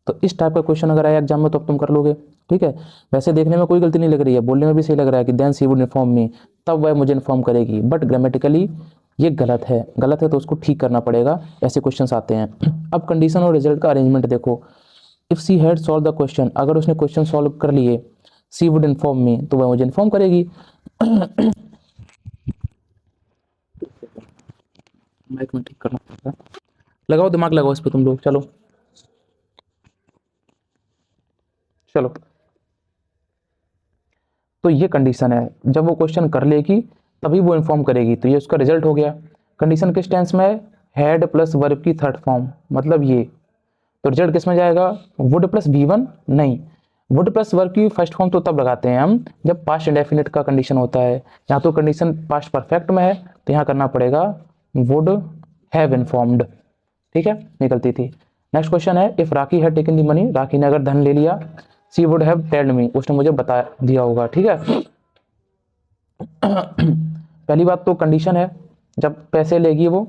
तो इस टाइप का क्वेश्चन अगर आया एग्जाम में तो अब तुम कर लोगे, ठीक है। वैसे देखने में कोई गलती नहीं लग रही है, बोलने में भी सही लग रहा है कि then she would inform me, तब वह मुझे इन्फॉर्म करेगी, बट ग्रामेटिकली ये गलत है। गलत है तो उसको ठीक करना पड़ेगा, ऐसे क्वेश्चंस आते हैं। अब कंडीशन और रिजल्ट का अरेंजमेंट देखो। If C had solve the question, अगर उसने क्वेश्चन सॉल्व कर लिए, सी वुड इन्फॉर्म मी, तो वह मुझे इन्फॉर्म करेगी। माइक में ठीक करना पड़ेगा, लगाओ दिमाग, लगाओ इस पे तुम लोग। चलो चलो, तो ये कंडीशन है, जब वो क्वेश्चन कर लेगी तभी वो इन्फॉर्म करेगी, तो ये उसका रिजल्ट हो गया। कंडीशन किस टेंस में है? हैड प्लस वर्ब की थर्ड फॉर्म, मतलब ये। तो रिजल्ट किस में जाएगा? वुड प्लस V1 नहीं, वुड प्लस वर्ब की फर्स्ट फॉर्म तो तब लगाते हैं हम जब पास्ट इंडेफिनिट का कंडीशन होता है। यहाँ तो कंडीशन पास्ट परफेक्ट में है तो यहाँ करना पड़ेगा वुड हैव इन्फॉर्म्ड। ठीक है, निकलती थी। नेक्स्ट क्वेश्चन है, if Rakhi had taken the money, Rakhi ने अगर धन ले लिया, she would have told me, उसने मुझे बता दिया होगा। ठीक है, पहली बात तो कंडीशन है, जब पैसे लेगी वो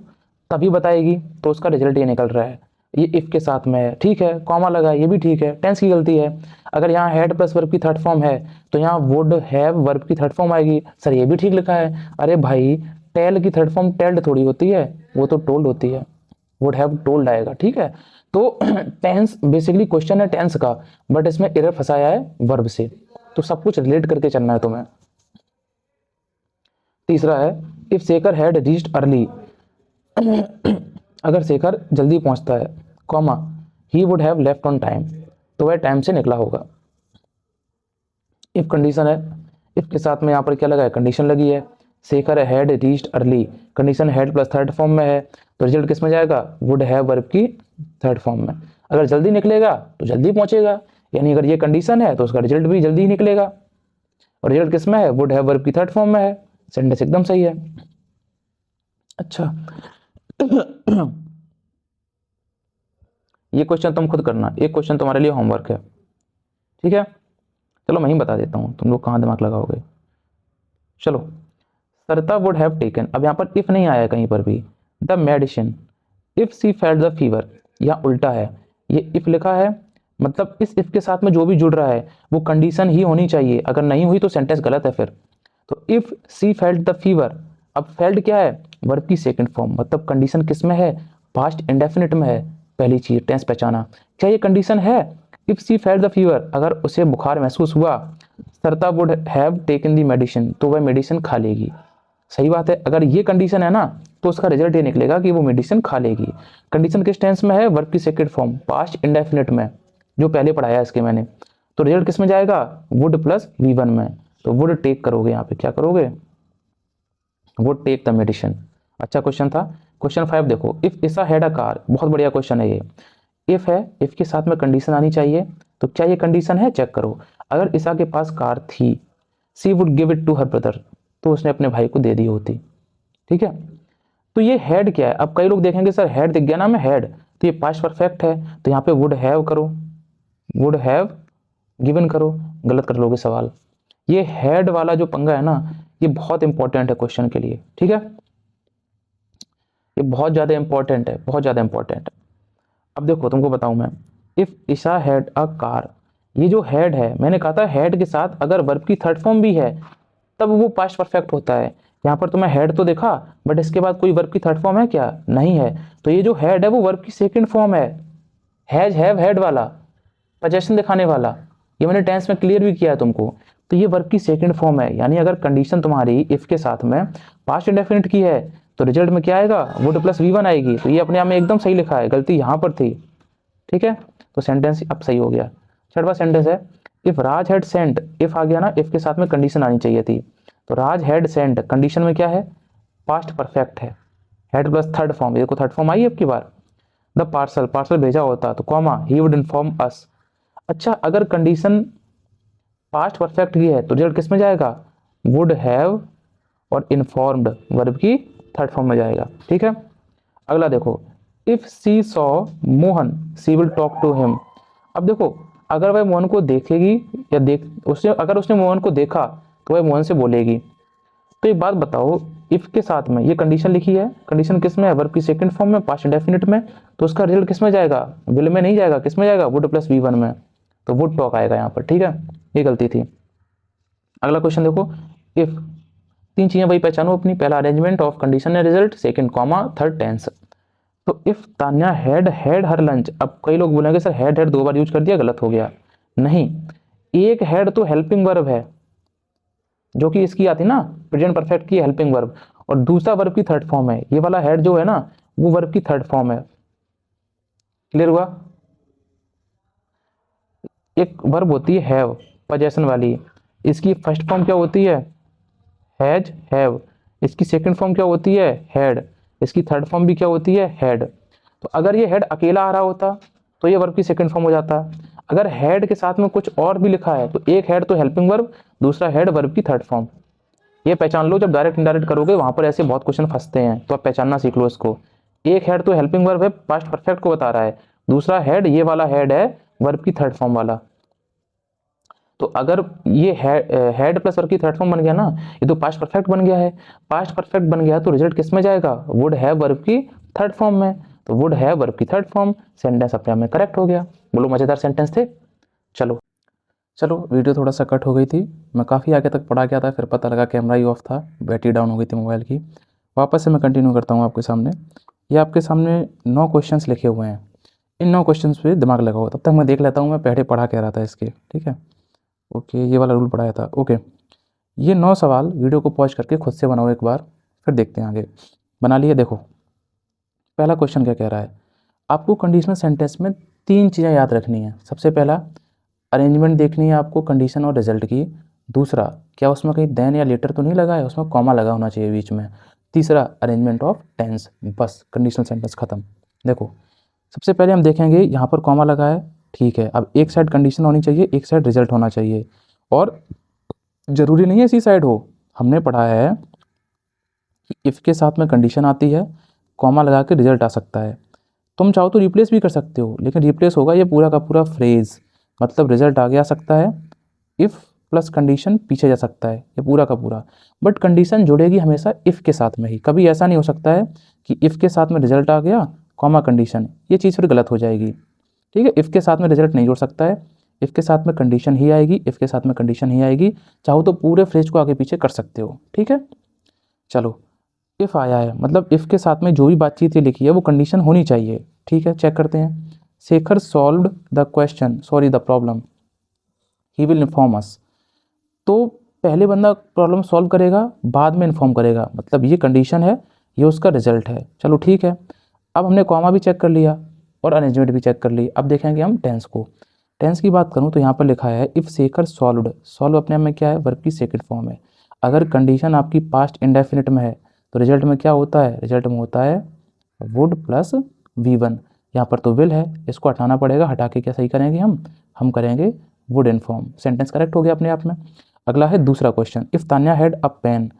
तभी बताएगी, तो उसका रिजल्ट ये निकल रहा है, ये इफ के साथ में है। ठीक है, कॉमा लगा है, ये भी ठीक है, टेंस की गलती है। अगर यहाँ हैड प्लस वर्ब की थर्ड फॉर्म है तो यहाँ वुड हैव वर्ब की थर्ड फॉर्म आएगी। सर ये भी ठीक लिखा है। अरे भाई, टेल की थर्ड फॉर्म टेल्ड थोड़ी होती है, वो तो टोल्ड होती है, वुड हैव टोल्ड आएगा। ठीक है, तो टेंस बेसिकली क्वेश्चन है टेंस का, बट इसमें एरर फंसाया है वर्ब से, तो सब कुछ रिलेट करके चलना है तुम्हें। तीसरा है, if Shekhar had reached early, अगर शेखर जल्दी पहुंचता है, comma he would have left on time, तो वह टाइम से निकला होगा। इफ कंडीशन है, इफ के साथ में यहाँ पर क्या लगा है, कंडीशन लगी है। Shekhar had reached early, condition had plus third form में है, तो रिजल्ट किस में जाएगा, वुड हैव वर्ब की थर्ड फॉर्म में। अगर जल्दी निकलेगा तो जल्दी पहुंचेगा, यानी अगर ये कंडीशन है तो उसका रिजल्ट भी जल्दी ही निकलेगा, और रिजल्ट किस में है, वुड हैव वर्ब की थर्ड फॉर्म में है। सेंटेंस एकदम सही है। अच्छा, ये क्वेश्चन तुम खुद करना, एक क्वेश्चन तुम्हारे लिए होमवर्क है। ठीक है, चलो मैं ही बता देता हूँ, तुम लोग कहाँ दिमाग लगाओगे। चलो, सरता वुड हैव टेकन, अब यहाँ पर इफ नहीं आया कहीं पर भी, the medicine if C felt the fever, या उल्टा है, ये इफ लिखा है, मतलब इस इफ के साथ में जो भी जुड़ रहा है वो कंडीशन ही होनी चाहिए, अगर नहीं हुई तो सेंटेंस गलत है फिर। तो if C felt the fever, अब फेल्ट क्या है, वर्ब की सेकंड फॉर्म, मतलब कंडीशन किस में है, पास्ट इंडेफिनिट में है। पहली चीज टेंस पहचाना, क्या ये कंडीशन है, if C felt the fever, अगर उसे बुखार महसूस हुआ, सरता would have taken the medicine, तो वह मेडिसिन खा लेगी। सही बात है, अगर ये कंडीशन है ना तो उसका रिजल्ट ये निकलेगा कि वो मेडिसिन खा लेगी। कंडीशन किस टेंस में है, वर्ब की सेकंड फॉर्म, पास्ट इंडेफिनिट में, जो पहले पढ़ाया इसके मैंने। तो रिजल्ट किस में जाएगा, वुड प्लस V1 में, तो वुड टेक करोगे, यहाँ पे क्या करोगे, वुड टेक द मेडिसिन। अच्छा क्वेश्चन था। क्वेश्चन 5 देखो, if Isa had a car, बहुत बढ़िया क्वेश्चन है ये। इफ है, इफ के साथ में कंडीशन आनी चाहिए, तो क्या ये कंडीशन है, चेक करो। अगर ईसा के पास कार थी, she would give it to her brother, तो उसने अपने भाई को दे दी होती। ठीक है, तो ये हैड क्या है, अब कई लोग देखेंगे सर हैड दिख गया ना, मैं हैड, तो ये पास्ट परफेक्ट है, तो यहाँ पे वुड हैव करो, वुड हैव गिवन करो, गलत कर लोगे सवाल। ये हैड वाला जो पंगा है ना, ये बहुत इंपॉर्टेंट है क्वेश्चन के लिए। ठीक है, ये बहुत ज्यादा इंपॉर्टेंट है, बहुत ज्यादा इंपॉर्टेंट है। अब देखो तुमको बताऊं मैं, if Isha had a car, ये जो हैड है, मैंने कहा था हैड के साथ अगर वर्ब की थर्ड फॉर्म भी है तब वो पास्ट परफेक्ट होता है। यहाँ पर तुम्हें हैड तो देखा, बट इसके बाद कोई वर्ब की थर्ड फॉर्म है क्या, नहीं है, तो ये जो हैड है वो वर्ब की सेकंड फॉर्म है, हैज हैव हैड वाला, पोजेशन दिखाने वाला, ये मैंने टेंस में क्लियर भी किया है तुमको। तो ये वर्ब की सेकंड फॉर्म है, यानी अगर कंडीशन तुम्हारी इफ के साथ में पास्ट इंडेफिनिट की है तो रिजल्ट में क्या आएगा, वुड प्लस V1 आएगी। तो ये अपने आप में एकदम सही लिखा है, गलती यहाँ पर थी। ठीक है, तो सेंटेंस अब सही हो गया। छठवां सेंटेंस है, if Raj had sent, if आ गया ना, इफ के साथ में कंडीशन आनी चाहिए थी, तो राज हैड सेंट, कंडीशन में क्या है, पास्ट परफेक्ट है, हैड प्लस थर्ड फॉर्म, देखो थर्ड फॉर्म आई अब की बार, द पार्सल, पार्सल भेजा होता, तो comma he would inform us. अच्छा, अगर कंडीशन पास्ट परफेक्ट की है तो रिजल्ट किस में जाएगा, वुड हैव और इन्फॉर्म्ड वर्ब की थर्ड फॉर्म में जाएगा। ठीक है, अगला देखो, if she saw Mohan she will talk to him. अब देखो, अगर वह मोहन को देखेगी या अगर उसने मोहन को देखा तो वह मोहन से बोलेगी। तो एक बात बताओ, इफ के साथ में ये कंडीशन लिखी है, कंडीशन किस में है, वर्ब की सेकंड फॉर्म में, पास्ट इंडेफिनिट में, तो उसका रिजल्ट किस में जाएगा, विल में नहीं जाएगा, किस में जाएगा, वुड प्लस V1 में, तो वुड टॉक आएगा यहाँ पर। ठीक है, ये गलती थी। अगला क्वेश्चन देखो, इफ, तीन चीजें वही पहचानो अपनी, पहला arrangement of condition and result, second comma, third tense. तो if Tanya had had her lunch, अब कई लोग बोलेंगे सर हैड हैड दो बार यूज कर दिया, गलत हो गया। नहीं, एक हैड तो हेल्पिंग वर्ब है, जो कि इसकी आती ना प्रेजेंट परफेक्ट की हेल्पिंग वर्ब, और दूसरा वर्ब की थर्ड फॉर्म है, ये वाला हैड जो है ना वो वर्ब की थर्ड फॉर्म है। क्लियर हुआ, एक वर्ब होती है हैव पोजेशन वाली, इसकी फर्स्ट फॉर्म क्या होती है, हैज हैव, इसकी सेकंड फॉर्म क्या होती है, हैड, इसकी थर्ड फॉर्म भी क्या होती है, हैड। तो अगर ये हैड अकेला आ रहा होता तो ये वर्ब की सेकंड फॉर्म हो जाता, अगर हैड के साथ में कुछ और भी लिखा है तो एक हैड तो हेल्पिंग वर्ब, दूसरा हैड वर्ब की थर्ड फॉर्म। ये पहचान लो, जब डायरेक्ट इनडायरेक्ट करोगे वहां पर ऐसे बहुत क्वेश्चन फंसते हैं, तो आप पहचानना सीख लो इसको। एक हेड तो हेल्पिंग वर्ब है, पास्ट परफेक्ट को बता रहा है, दूसरा हेड ये वाला हेड है वर्ब की थर्ड फॉर्म वाला। तो अगर ये हेड प्लस वर्ब की थर्ड फॉर्म बन गया ना, ये तो पास्ट परफेक्ट बन गया है। पास्ट परफेक्ट बन गया तो रिजल्ट किस में जाएगा, वुड हैव वर्ब की थर्ड फॉर्म में। तो वुड हैव वर्ब की थर्ड फॉर्म, सेंटेंस अपने आप में करेक्ट हो गया। बोलो मजेदार सेंटेंस थे। चलो चलो, वीडियो थोड़ा सा कट हो गई थी, मैं काफ़ी आगे तक पढ़ा गया था, फिर पता लगा कैमरा ही ऑफ था, बैटरी डाउन हो गई थी मोबाइल की। वापस से मैं कंटिन्यू करता हूँ आपके सामने। ये आपके सामने 9 क्वेश्चंस लिखे हुए हैं, इन 9 क्वेश्चंस पे दिमाग लगाओ। तब तक मैं देख लेता हूँ मैं पहले पढ़ा क्या रहा था इसके, ठीक है। ओके, ये वाला रूल पढ़ाया था। ओके, ये 9 सवाल वीडियो को पॉज करके खुद से बनाओ एक बार, फिर देखते हैं आगे। बना लिए? देखो पहला क्वेश्चन क्या कह रहा है, आपको कंडीशनल सेंटेंस में 3 चीज़ें याद रखनी है। सबसे पहला, अरेंजमेंट देखनी है आपको कंडीशन और रिजल्ट की। दूसरा, क्या उसमें कहीं देन या लेटर तो नहीं लगा है, उसमें कॉमा लगा होना चाहिए बीच में। तीसरा, अरेंजमेंट ऑफ टेंस। बस कंडीशनल सेंटेंस खत्म। देखो सबसे पहले हम देखेंगे यहाँ पर कॉमा लगा है, ठीक है। अब एक साइड कंडीशन होनी चाहिए, एक साइड रिजल्ट होना चाहिए, और ज़रूरी नहीं है इसी साइड हो। हमने पढ़ा है कि इफ़ के साथ में कंडीशन आती है, कॉमा लगा के रिजल्ट आ सकता है। तुम चाहो तो रिप्लेस भी कर सकते हो, लेकिन रिप्लेस होगा ये पूरा का पूरा फ्रेज, मतलब रिजल्ट आगे आ सकता है, इफ़ प्लस कंडीशन पीछे जा सकता है, ये पूरा का पूरा। बट कंडीशन जुड़ेगी हमेशा इफ़ के साथ में ही, कभी ऐसा नहीं हो सकता है कि इफ़ के साथ में रिजल्ट आ गया कॉमा कंडीशन, ये चीज़ फिर गलत हो जाएगी, ठीक है। इफ़ के साथ में रिजल्ट नहीं जुड़ सकता है, इफ़ के साथ में कंडीशन ही आएगी, इफ़ के साथ में कंडीशन ही आएगी। चाहो तो पूरे फ्रेज को आगे पीछे कर सकते हो, ठीक है। चलो, इफ़ आया है मतलब इफ़ के साथ में जो भी बातचीत ये लिखी है वो कंडीशन होनी चाहिए, ठीक है। चेक करते हैं। Shekhar solved the question, sorry the problem, he will inform us. तो पहले बंदा प्रॉब्लम सॉल्व करेगा, बाद में इन्फॉर्म करेगा, मतलब ये कंडीशन है, ये उसका रिजल्ट है। चलो ठीक है, अब हमने कॉमा भी चेक कर लिया और अरेंजमेंट भी चेक कर ली। अब देखेंगे हम टेंस को। टेंस की बात करूँ तो यहाँ पर लिखा है इफ़ शेखर सॉल्व्ड, सॉल्व अपने आप में क्या है, वर्ब की सेकंड फॉर्म है। अगर कंडीशन आपकी पास्ट इंडेफिनिट में है तो रिजल्ट में क्या होता है, रिजल्ट में होता है वुड प्लस V1। यहाँ पर तो विल है, इसको हटाना पड़ेगा, हटा के क्या सही करेंगे हम करेंगे वुड इन्फॉर्म। सेंटेंस करेक्ट हो गया अपने आप में। अगला है दूसरा question, if Tanya had a pen.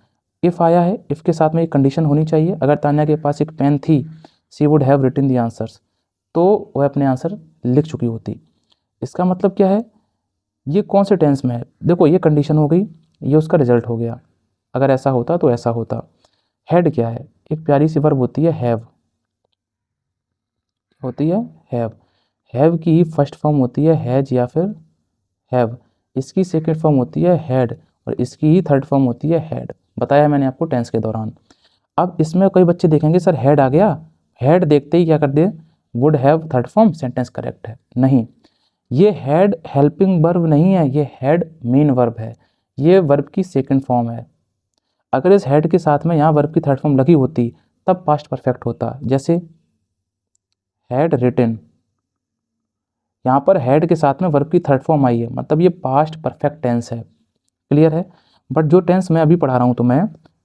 If आया है, इफ़ के साथ में एक कंडीशन होनी चाहिए, अगर तान्या के पास एक पेन थी, she would have written the answers, तो वह अपने आंसर लिख चुकी होती। इसका मतलब क्या है, ये कौन से टेंस में है, देखो ये कंडीशन हो गई, ये उसका रिजल्ट हो गया। अगर ऐसा होता तो ऐसा होता। हैड क्या है, एक प्यारी सी वर्ब होती है हैव, होती है हैव। हैव की ही फर्स्ट फॉर्म होती है हैज या फिर हैव, इसकी सेकंड फॉर्म होती है हैड, और इसकी ही थर्ड फॉर्म होती है हैड। बताया मैंने आपको टेंस के दौरान। अब इसमें कई बच्चे देखेंगे सर हैड आ गया, हैड देखते ही क्या कर दे, would have third form, sentence correct है। नहीं, ये हैड हेल्पिंग वर्ब नहीं है, ये हैड मेन वर्ब है, ये वर्ब की सेकंड फॉर्म है। अगर इस हैड के साथ में यहाँ वर्ब की थर्ड फॉर्म लगी होती तब पास्ट परफेक्ट होता, जैसे हैड रिटन, यहाँ पर हैड के साथ में वर्ब की थर्ड फॉर्म आई है, मतलब ये पास्ट परफेक्ट टेंस है। क्लियर है। बट जो टेंस मैं अभी पढ़ा रहा हूँ तो मैं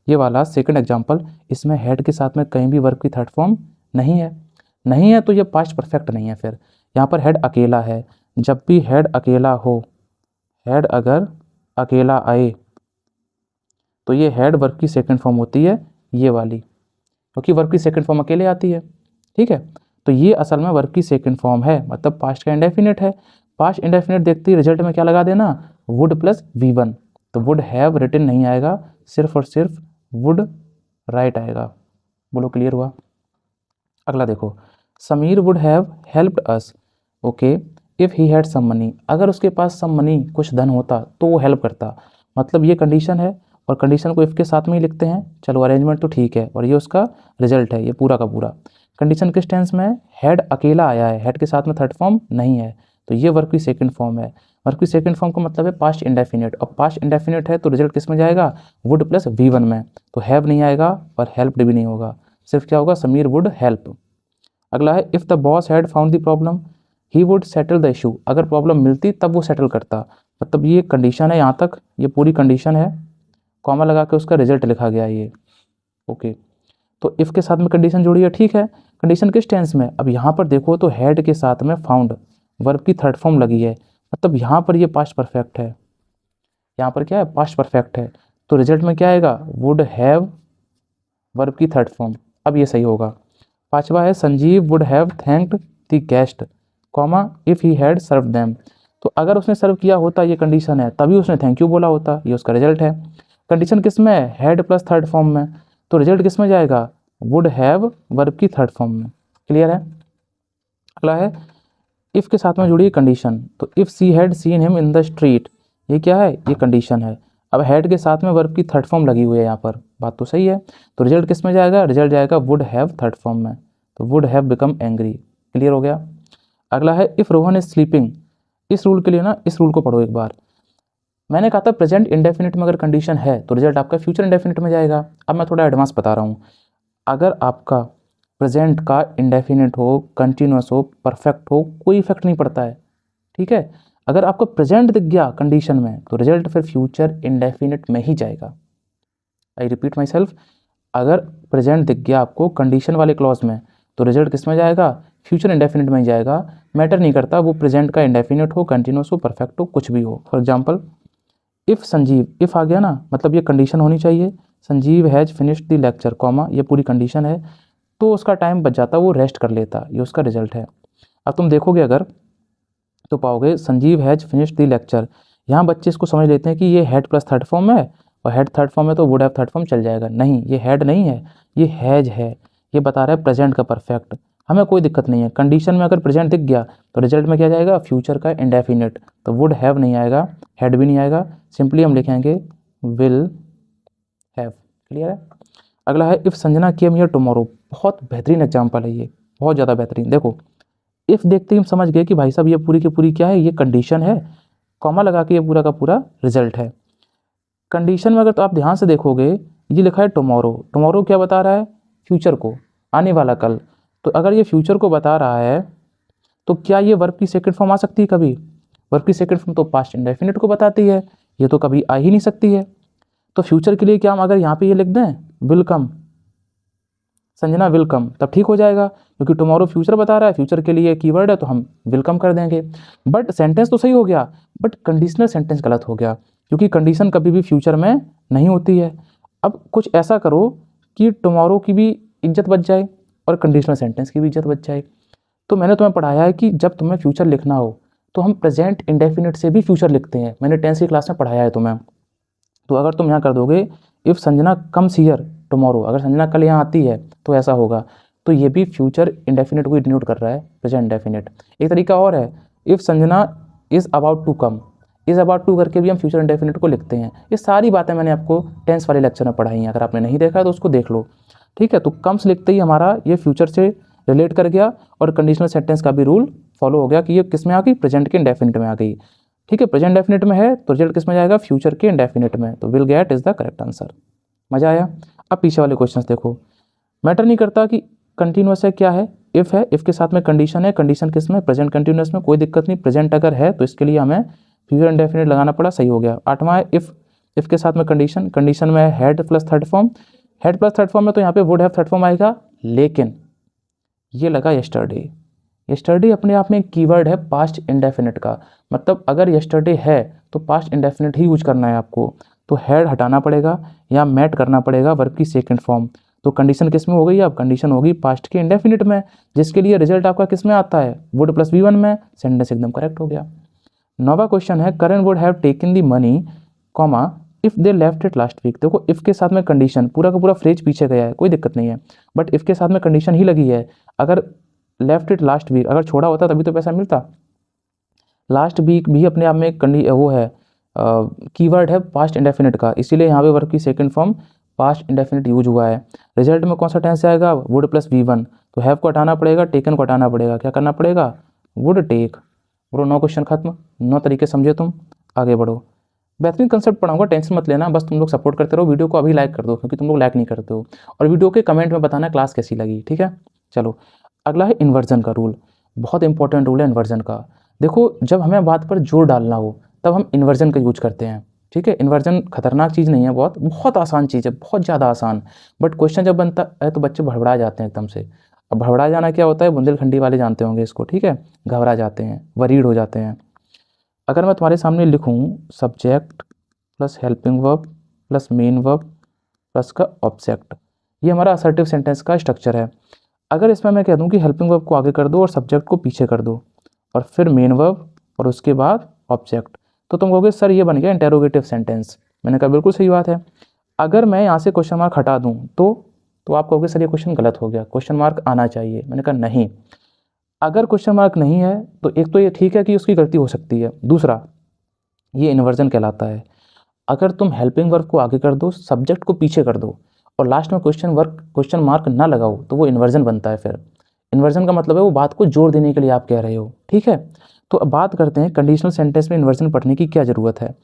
ये वाला सेकंड एग्जांपल, इसमें हैड के साथ में कहीं भी वर्ब की थर्ड फॉर्म नहीं है, नहीं है तो ये पास्ट परफेक्ट नहीं है। फिर यहाँ पर हैड अकेला है, जब भी हैड अकेला हो, हैड अगर अकेला आए तो ये हैड वर्ब की सेकंड फॉर्म होती है ये वाली, क्योंकि वर्ब की सेकंड फॉर्म अकेले आती है, ठीक है। तो ये असल में वर्ब की सेकंड फॉर्म है, मतलब पास्ट का इंडेफिनिट है। पास्ट इंडेफिनिट देखते ही रिजल्ट में क्या लगा देना, वुड प्लस V1। तो वुड हैव रिटन नहीं आएगा, सिर्फ और सिर्फ वुड राइट आएगा। बोलो क्लियर हुआ। अगला देखो, Sameer would have helped us, okay, if he had some money. अगर उसके पास सम मनी, कुछ धन होता तो वो हेल्प करता, मतलब ये कंडीशन है, और कंडीशन को इफ़ के साथ में ही लिखते हैं। चलो अरेंजमेंट तो ठीक है, और ये उसका रिजल्ट है, ये पूरा का पूरा। कंडीशन किस टेंस में है, हैड अकेला आया है, हैड के साथ में थर्ड फॉर्म नहीं है, तो ये वर्ब की सेकंड फॉर्म है। वर्ब की सेकंड फॉर्म का मतलब है पास्ट इंडेफिनिट, और पास्ट इंडेफिनिट है तो रिजल्ट किस में जाएगा, वुड प्लस V1 में। तो हैव नहीं आएगा और हेल्प्ड भी नहीं होगा, सिर्फ क्या होगा, समीर वुड हेल्प। अगला है, if the boss had found the problem, he would settle the issue. अगर प्रॉब्लम मिलती तब वो सेटल करता, मतलब ये कंडीशन है यहाँ तक, ये पूरी कंडीशन है, कॉमा लगा के उसका रिजल्ट लिखा गया है ये, ओके। तो इफ़ के साथ में कंडीशन जोड़ी है, ठीक है। कंडीशन किस टेंस में, अब यहाँ पर देखो तो हैड के साथ में फाउंड, वर्ब की थर्ड फॉर्म लगी है, मतलब यहाँ पर ये पास्ट परफेक्ट है, यहाँ पर क्या है, पास्ट परफेक्ट है, तो रिजल्ट में क्या आएगा, वुड हैव वर्ब की थर्ड फॉर्म। अब ये सही होगा। पांचवा है Sanjeev would have thanked the guest, comma if he had serve them. तो अगर उसने सर्व किया होता, ये कंडीशन है, तभी उसने थैंक यू बोला होता, ये उसका रिजल्ट है। कंडीशन किस में है, हैड प्लस थर्ड फॉर्म में, तो रिजल्ट किस में जाएगा, वुड हैव वर्ब की थर्ड फॉर्म में। क्लियर है। अगला है इफ के साथ में जुड़ी कंडीशन, तो if she had seen him in the street, ये क्या है, ये कंडीशन है। अब हैड के साथ में वर्ब की थर्ड फॉर्म लगी हुई है यहाँ पर, बात तो सही है, तो रिजल्ट किस में जाएगा, रिजल्ट जाएगा वुड हैव थर्ड फॉर्म में, तो would have become angry. Clear हो गया। अगला है इफ रोहन इज स्लीपिंग, इस रूल के लिए ना, इस रूल को पढ़ो एक बार। मैंने कहा था प्रेजेंट इंडेफिनिट में अगर कंडीशन है तो रिजल्ट आपका फ्यूचर इंडेफिनिट में जाएगा। अब मैं थोड़ा एडवांस बता रहा हूँ, अगर आपका प्रेजेंट का इंडेफिनिट हो, कंटिन्यूस हो, परफेक्ट हो, कोई इफेक्ट नहीं पड़ता है, ठीक है। अगर आपको प्रेजेंट दिख गया कंडीशन में तो रिजल्ट फिर फ्यूचर इंडेफिनिट में ही जाएगा। आई रिपीट माई सेल्फ, अगर प्रेजेंट दिख गया आपको कंडीशन वाले क्लॉज में तो रिजल्ट किस में जाएगा, फ्यूचर इंडेफिनिट में ही जाएगा। मैटर नहीं करता वो प्रेजेंट का इंडेफिनिट हो, कंटिन्यूस हो, परफेक्ट हो, कुछ भी हो। For example if Sanjeev, if आ गया ना, मतलब ये कंडीशन होनी चाहिए, Sanjeev has finished the lecture, comma ये पूरी कंडीशन है, तो उसका टाइम बच जाता, वो रेस्ट कर लेता, ये उसका रिजल्ट है। अब तुम देखोगे अगर तो पाओगे Sanjeev has finished the lecture, यहाँ बच्चे इसको समझ लेते हैं कि ये हैड प्लस थर्ड फॉर्म है, और हैड थर्ड फॉर्म है तो वुड हैव थर्ड फॉर्म चल जाएगा। नहीं, ये हैड नहीं है, ये हैज है, ये बता रहा है प्रेजेंट का परफेक्ट। हमें कोई दिक्कत नहीं है, कंडीशन में अगर प्रेजेंट दिख गया तो रिजल्ट में क्या जाएगा, फ्यूचर का इंडेफिनिट, तो वुड हैव नहीं आएगा, हैड भी नहीं आएगा, सिंपली हम लिखेंगे विल हैव। क्लियर है। अगला है if Sanjana came here tomorrow, बहुत बेहतरीन एग्जाम्पल है ये, बहुत ज़्यादा बेहतरीन। देखो इफ़ देखते ही हम समझ गए कि भाई साहब ये पूरी की पूरी क्या है, ये कंडीशन है, कॉमा लगा के ये पूरा का पूरा रिजल्ट है। कंडीशन में अगर तो आप ध्यान से देखोगे, ये लिखा है टुमारो, टुमारो क्या बता रहा है, फ्यूचर को, आने वाला कल। तो अगर ये फ्यूचर को बता रहा है तो क्या ये वर्ब की सेकंड फॉर्म आ सकती है कभी, वर्ब की सेकंड फॉर्म तो पास्ट इंडेफिनिट को बताती है, ये तो कभी आ ही नहीं सकती है। तो फ्यूचर के लिए क्या हम अगर यहाँ पे ये लिख दें will come, Sanjana will come, तब ठीक हो जाएगा, क्योंकि टुमारो फ्यूचर बता रहा है, फ्यूचर के लिए कीवर्ड है तो हम विल कम कर देंगे। बट सेंटेंस तो सही हो गया, बट कंडीशनल सेंटेंस गलत हो गया, क्योंकि कंडीशन कभी भी फ्यूचर में नहीं होती है। अब कुछ ऐसा करो कि टुमारो की भी इज्जत बच जाए और कंडीशनल सेंटेंस की भी इज्जत बच जाए। तो मैंने तुम्हें पढ़ाया है कि जब तुम्हें फ्यूचर लिखना हो तो हम प्रेजेंट इंडेफिनिट से भी फ्यूचर लिखते हैं, मैंने 10th की क्लास में पढ़ाया है तुम्हें। तो अगर तुम यहाँ कर दोगे if Sanjana comes here tomorrow, अगर संजना कल यहाँ आती है तो ऐसा होगा, तो ये भी फ्यूचर इंडेफिनिट को डिनोट कर रहा है, प्रेजेंट इंडेफिनिट। एक तरीका और है, if Sanjana is about to come, is about to करके भी हम फ्यूचर इंडेफिनिट को लिखते हैं। ये सारी बातें मैंने आपको 10th वाले लेक्चर में पढ़ाई हैं, अगर आपने नहीं देखा है तो उसको देख लो, ठीक है। तो कम्स लिखते ही हमारा ये फ्यूचर से रिलेट कर गया, और कंडीशनल सेंटेंस का भी रूल फॉलो हो गया कि ये किस में आ गई, प्रेजेंट के इंडेफिनिट में आ गई, ठीक है। प्रेजेंट इंडेफिनिट में है तो रिजल्ट किस में जाएगा, फ्यूचर के इंडेफिनिट में, तो will get is the correct answer. मजा आया। अब पीछे वाले क्वेश्चंस देखो, मैटर नहीं करता कि कंटिन्यूस है क्या है, इफ़ है, इफ़ के साथ में कंडीशन है, कंडीशन किस में, प्रेजेंट कंटिन्यूस में, कोई दिक्कत नहीं, प्रेजेंट अगर है तो इसके लिए हमें फ्यूचर इंडेफिनिट लगाना पड़ा, सही हो गया। आठवां है इफ़ के साथ में कंडीशन, कंडीशन में had plus third form, had plus third form में तो यहाँ पे वुड हैव थर्ड फॉर्म आएगा, लेकिन ये लगा यस्टरडे, यस्टरडे अपने आप में एक कीवर्ड है पास्ट इंडेफिनिट का, मतलब अगर यस्टरडे है तो पास्ट इंडेफिनिट ही यूज करना है आपको, तो हैड हटाना पड़ेगा या मैट करना पड़ेगा वर्ब की सेकंड फॉर्म। तो कंडीशन किस में हो गई, अब कंडीशन होगी पास्ट के इंडेफिनिट में, जिसके लिए रिजल्ट आपका किस में आता है, वुड प्लस V1 में। सेंटेंस एकदम करेक्ट हो गया। 9वां क्वेश्चन है Karan would have taken the money, comma if they left it last week. देखो इफ़ के साथ में कंडीशन, पूरा का पूरा फ्रेज पीछे गया है, कोई दिक्कत नहीं है, बट इफ़ के साथ में कंडीशन ही लगी है। अगर लेफ्ट इट लास्ट वीक, अगर छोड़ा होता तभी तो पैसा मिलता। लास्ट वीक भी अपने आप में एक वो है, कीवर्ड है पास्ट इंडेफिनिट का, इसीलिए यहाँ पे वर्ब की second form past indefinite use हुआ है। रिजल्ट में कौन सा टेंस आएगा, वुड प्लस V1, तो हैव को हटाना पड़ेगा, टेकन को हटाना पड़ेगा, क्या करना पड़ेगा, वुड टेक। ब्रो 9 क्वेश्चन खत्म, 9 तरीके समझे तुम, आगे बढ़ो। बेहतरीन कंसेप्ट पढ़ाऊंगा, टेंशन मत लेना, बस तुम लोग सपोर्ट करते रहो, वीडियो को अभी लाइक कर दो क्योंकि तुम लोग लाइक नहीं करते हो, और वीडियो के कमेंट में बताना क्लास कैसी लगी, ठीक है। चलो अगला है इन्वर्जन का रूल, बहुत इंपॉर्टेंट रूल है इन्वर्जन का। देखो जब हमें बात पर जोर डालना हो तब हम इन्वर्जन का यूज करते हैं, ठीक है। इन्वर्जन खतरनाक चीज़ नहीं है, बहुत बहुत आसान चीज़ है, बहुत ज़्यादा आसान, बट क्वेश्चन जब बनता है तो बच्चे भड़बड़ा जाते हैं एकदम से। अब घबरा जाना क्या होता है, बुंदेलखंडी वाले जानते होंगे इसको, ठीक है, घबरा जाते हैं, वरीड हो जाते हैं। अगर मैं तुम्हारे सामने लिखूँ subject plus helping verb plus main verb plus का ऑब्जेक्ट, ये हमारा असर्टिव सेंटेंस का स्ट्रक्चर है। अगर इसमें मैं कह दूं कि हेल्पिंग वर्ब को आगे कर दो और सब्जेक्ट को पीछे कर दो और फिर मेन वर्ब और उसके बाद ऑब्जेक्ट, तो तुम कहोगे सर ये बन गया इंटेरोगेटिव सेंटेंस। मैंने कहा बिल्कुल सही बात है। अगर मैं यहाँ से क्वेश्चन मार्क हटा दूँ तो आप कहोगे सर ये क्वेश्चन गलत हो गया, क्वेश्चन मार्क आना चाहिए। मैंने कहा नहीं, अगर क्वेश्चन मार्क नहीं है तो एक तो ये ठीक है कि उसकी गलती हो सकती है, दूसरा ये इन्वर्जन कहलाता है। अगर तुम हेल्पिंग वर्ब को आगे कर दो, सब्जेक्ट को पीछे कर दो और लास्ट में क्वेश्चन मार्क ना लगाओ तो वो इन्वर्जन बनता है। फिर इन्वर्जन का मतलब है वो बात को जोर देने के लिए आप कह रहे हो, ठीक है। तो अब बात करते हैं कंडीशनल सेंटेंस में इन्वर्जन पढ़ने की क्या ज़रूरत है।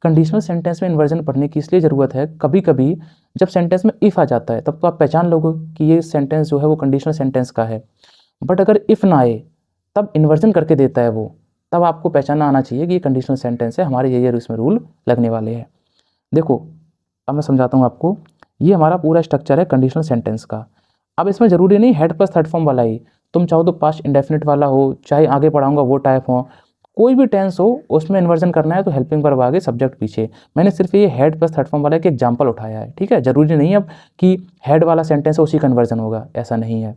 कंडीशनल सेंटेंस में इन्वर्जन पढ़ने की इसलिए ज़रूरत है, कभी कभी जब सेंटेंस में इफ़ आ जाता है तब तो आप पहचान लोगे कि ये सेंटेंस जो है वो कंडीशनल सेंटेंस का है। बट अगर इफ़ ना आए तब इन्वर्जन करके देता है वो, तब आपको पहचानना आना चाहिए कि ये कंडीशनल सेंटेंस है, हमारे ये इसमें रूल लगने वाले हैं। देखो अब मैं समझाता हूँ आपको, ये हमारा पूरा स्ट्रक्चर है कंडीशनल सेंटेंस का। अब इसमें ज़रूरी नहीं हेड प्लस थर्ड फॉर्म वाला ही, तुम चाहो तो पास्ट इंडेफिनिट वाला हो, चाहे आगे पढ़ाऊंगा वो टाइप हो, कोई भी टेंस हो उसमें इन्वर्जन करना है तो हेल्पिंग वर्ब आगे सब्जेक्ट पीछे। मैंने सिर्फ ये हेड प्लस थर्ड फॉर्म वाला एक एग्जाम्पल उठाया है, ठीक है। जरूरी नहीं अब कि हेड वाला सेंटेंस है उसी का इन्वर्जन होगा, ऐसा नहीं है।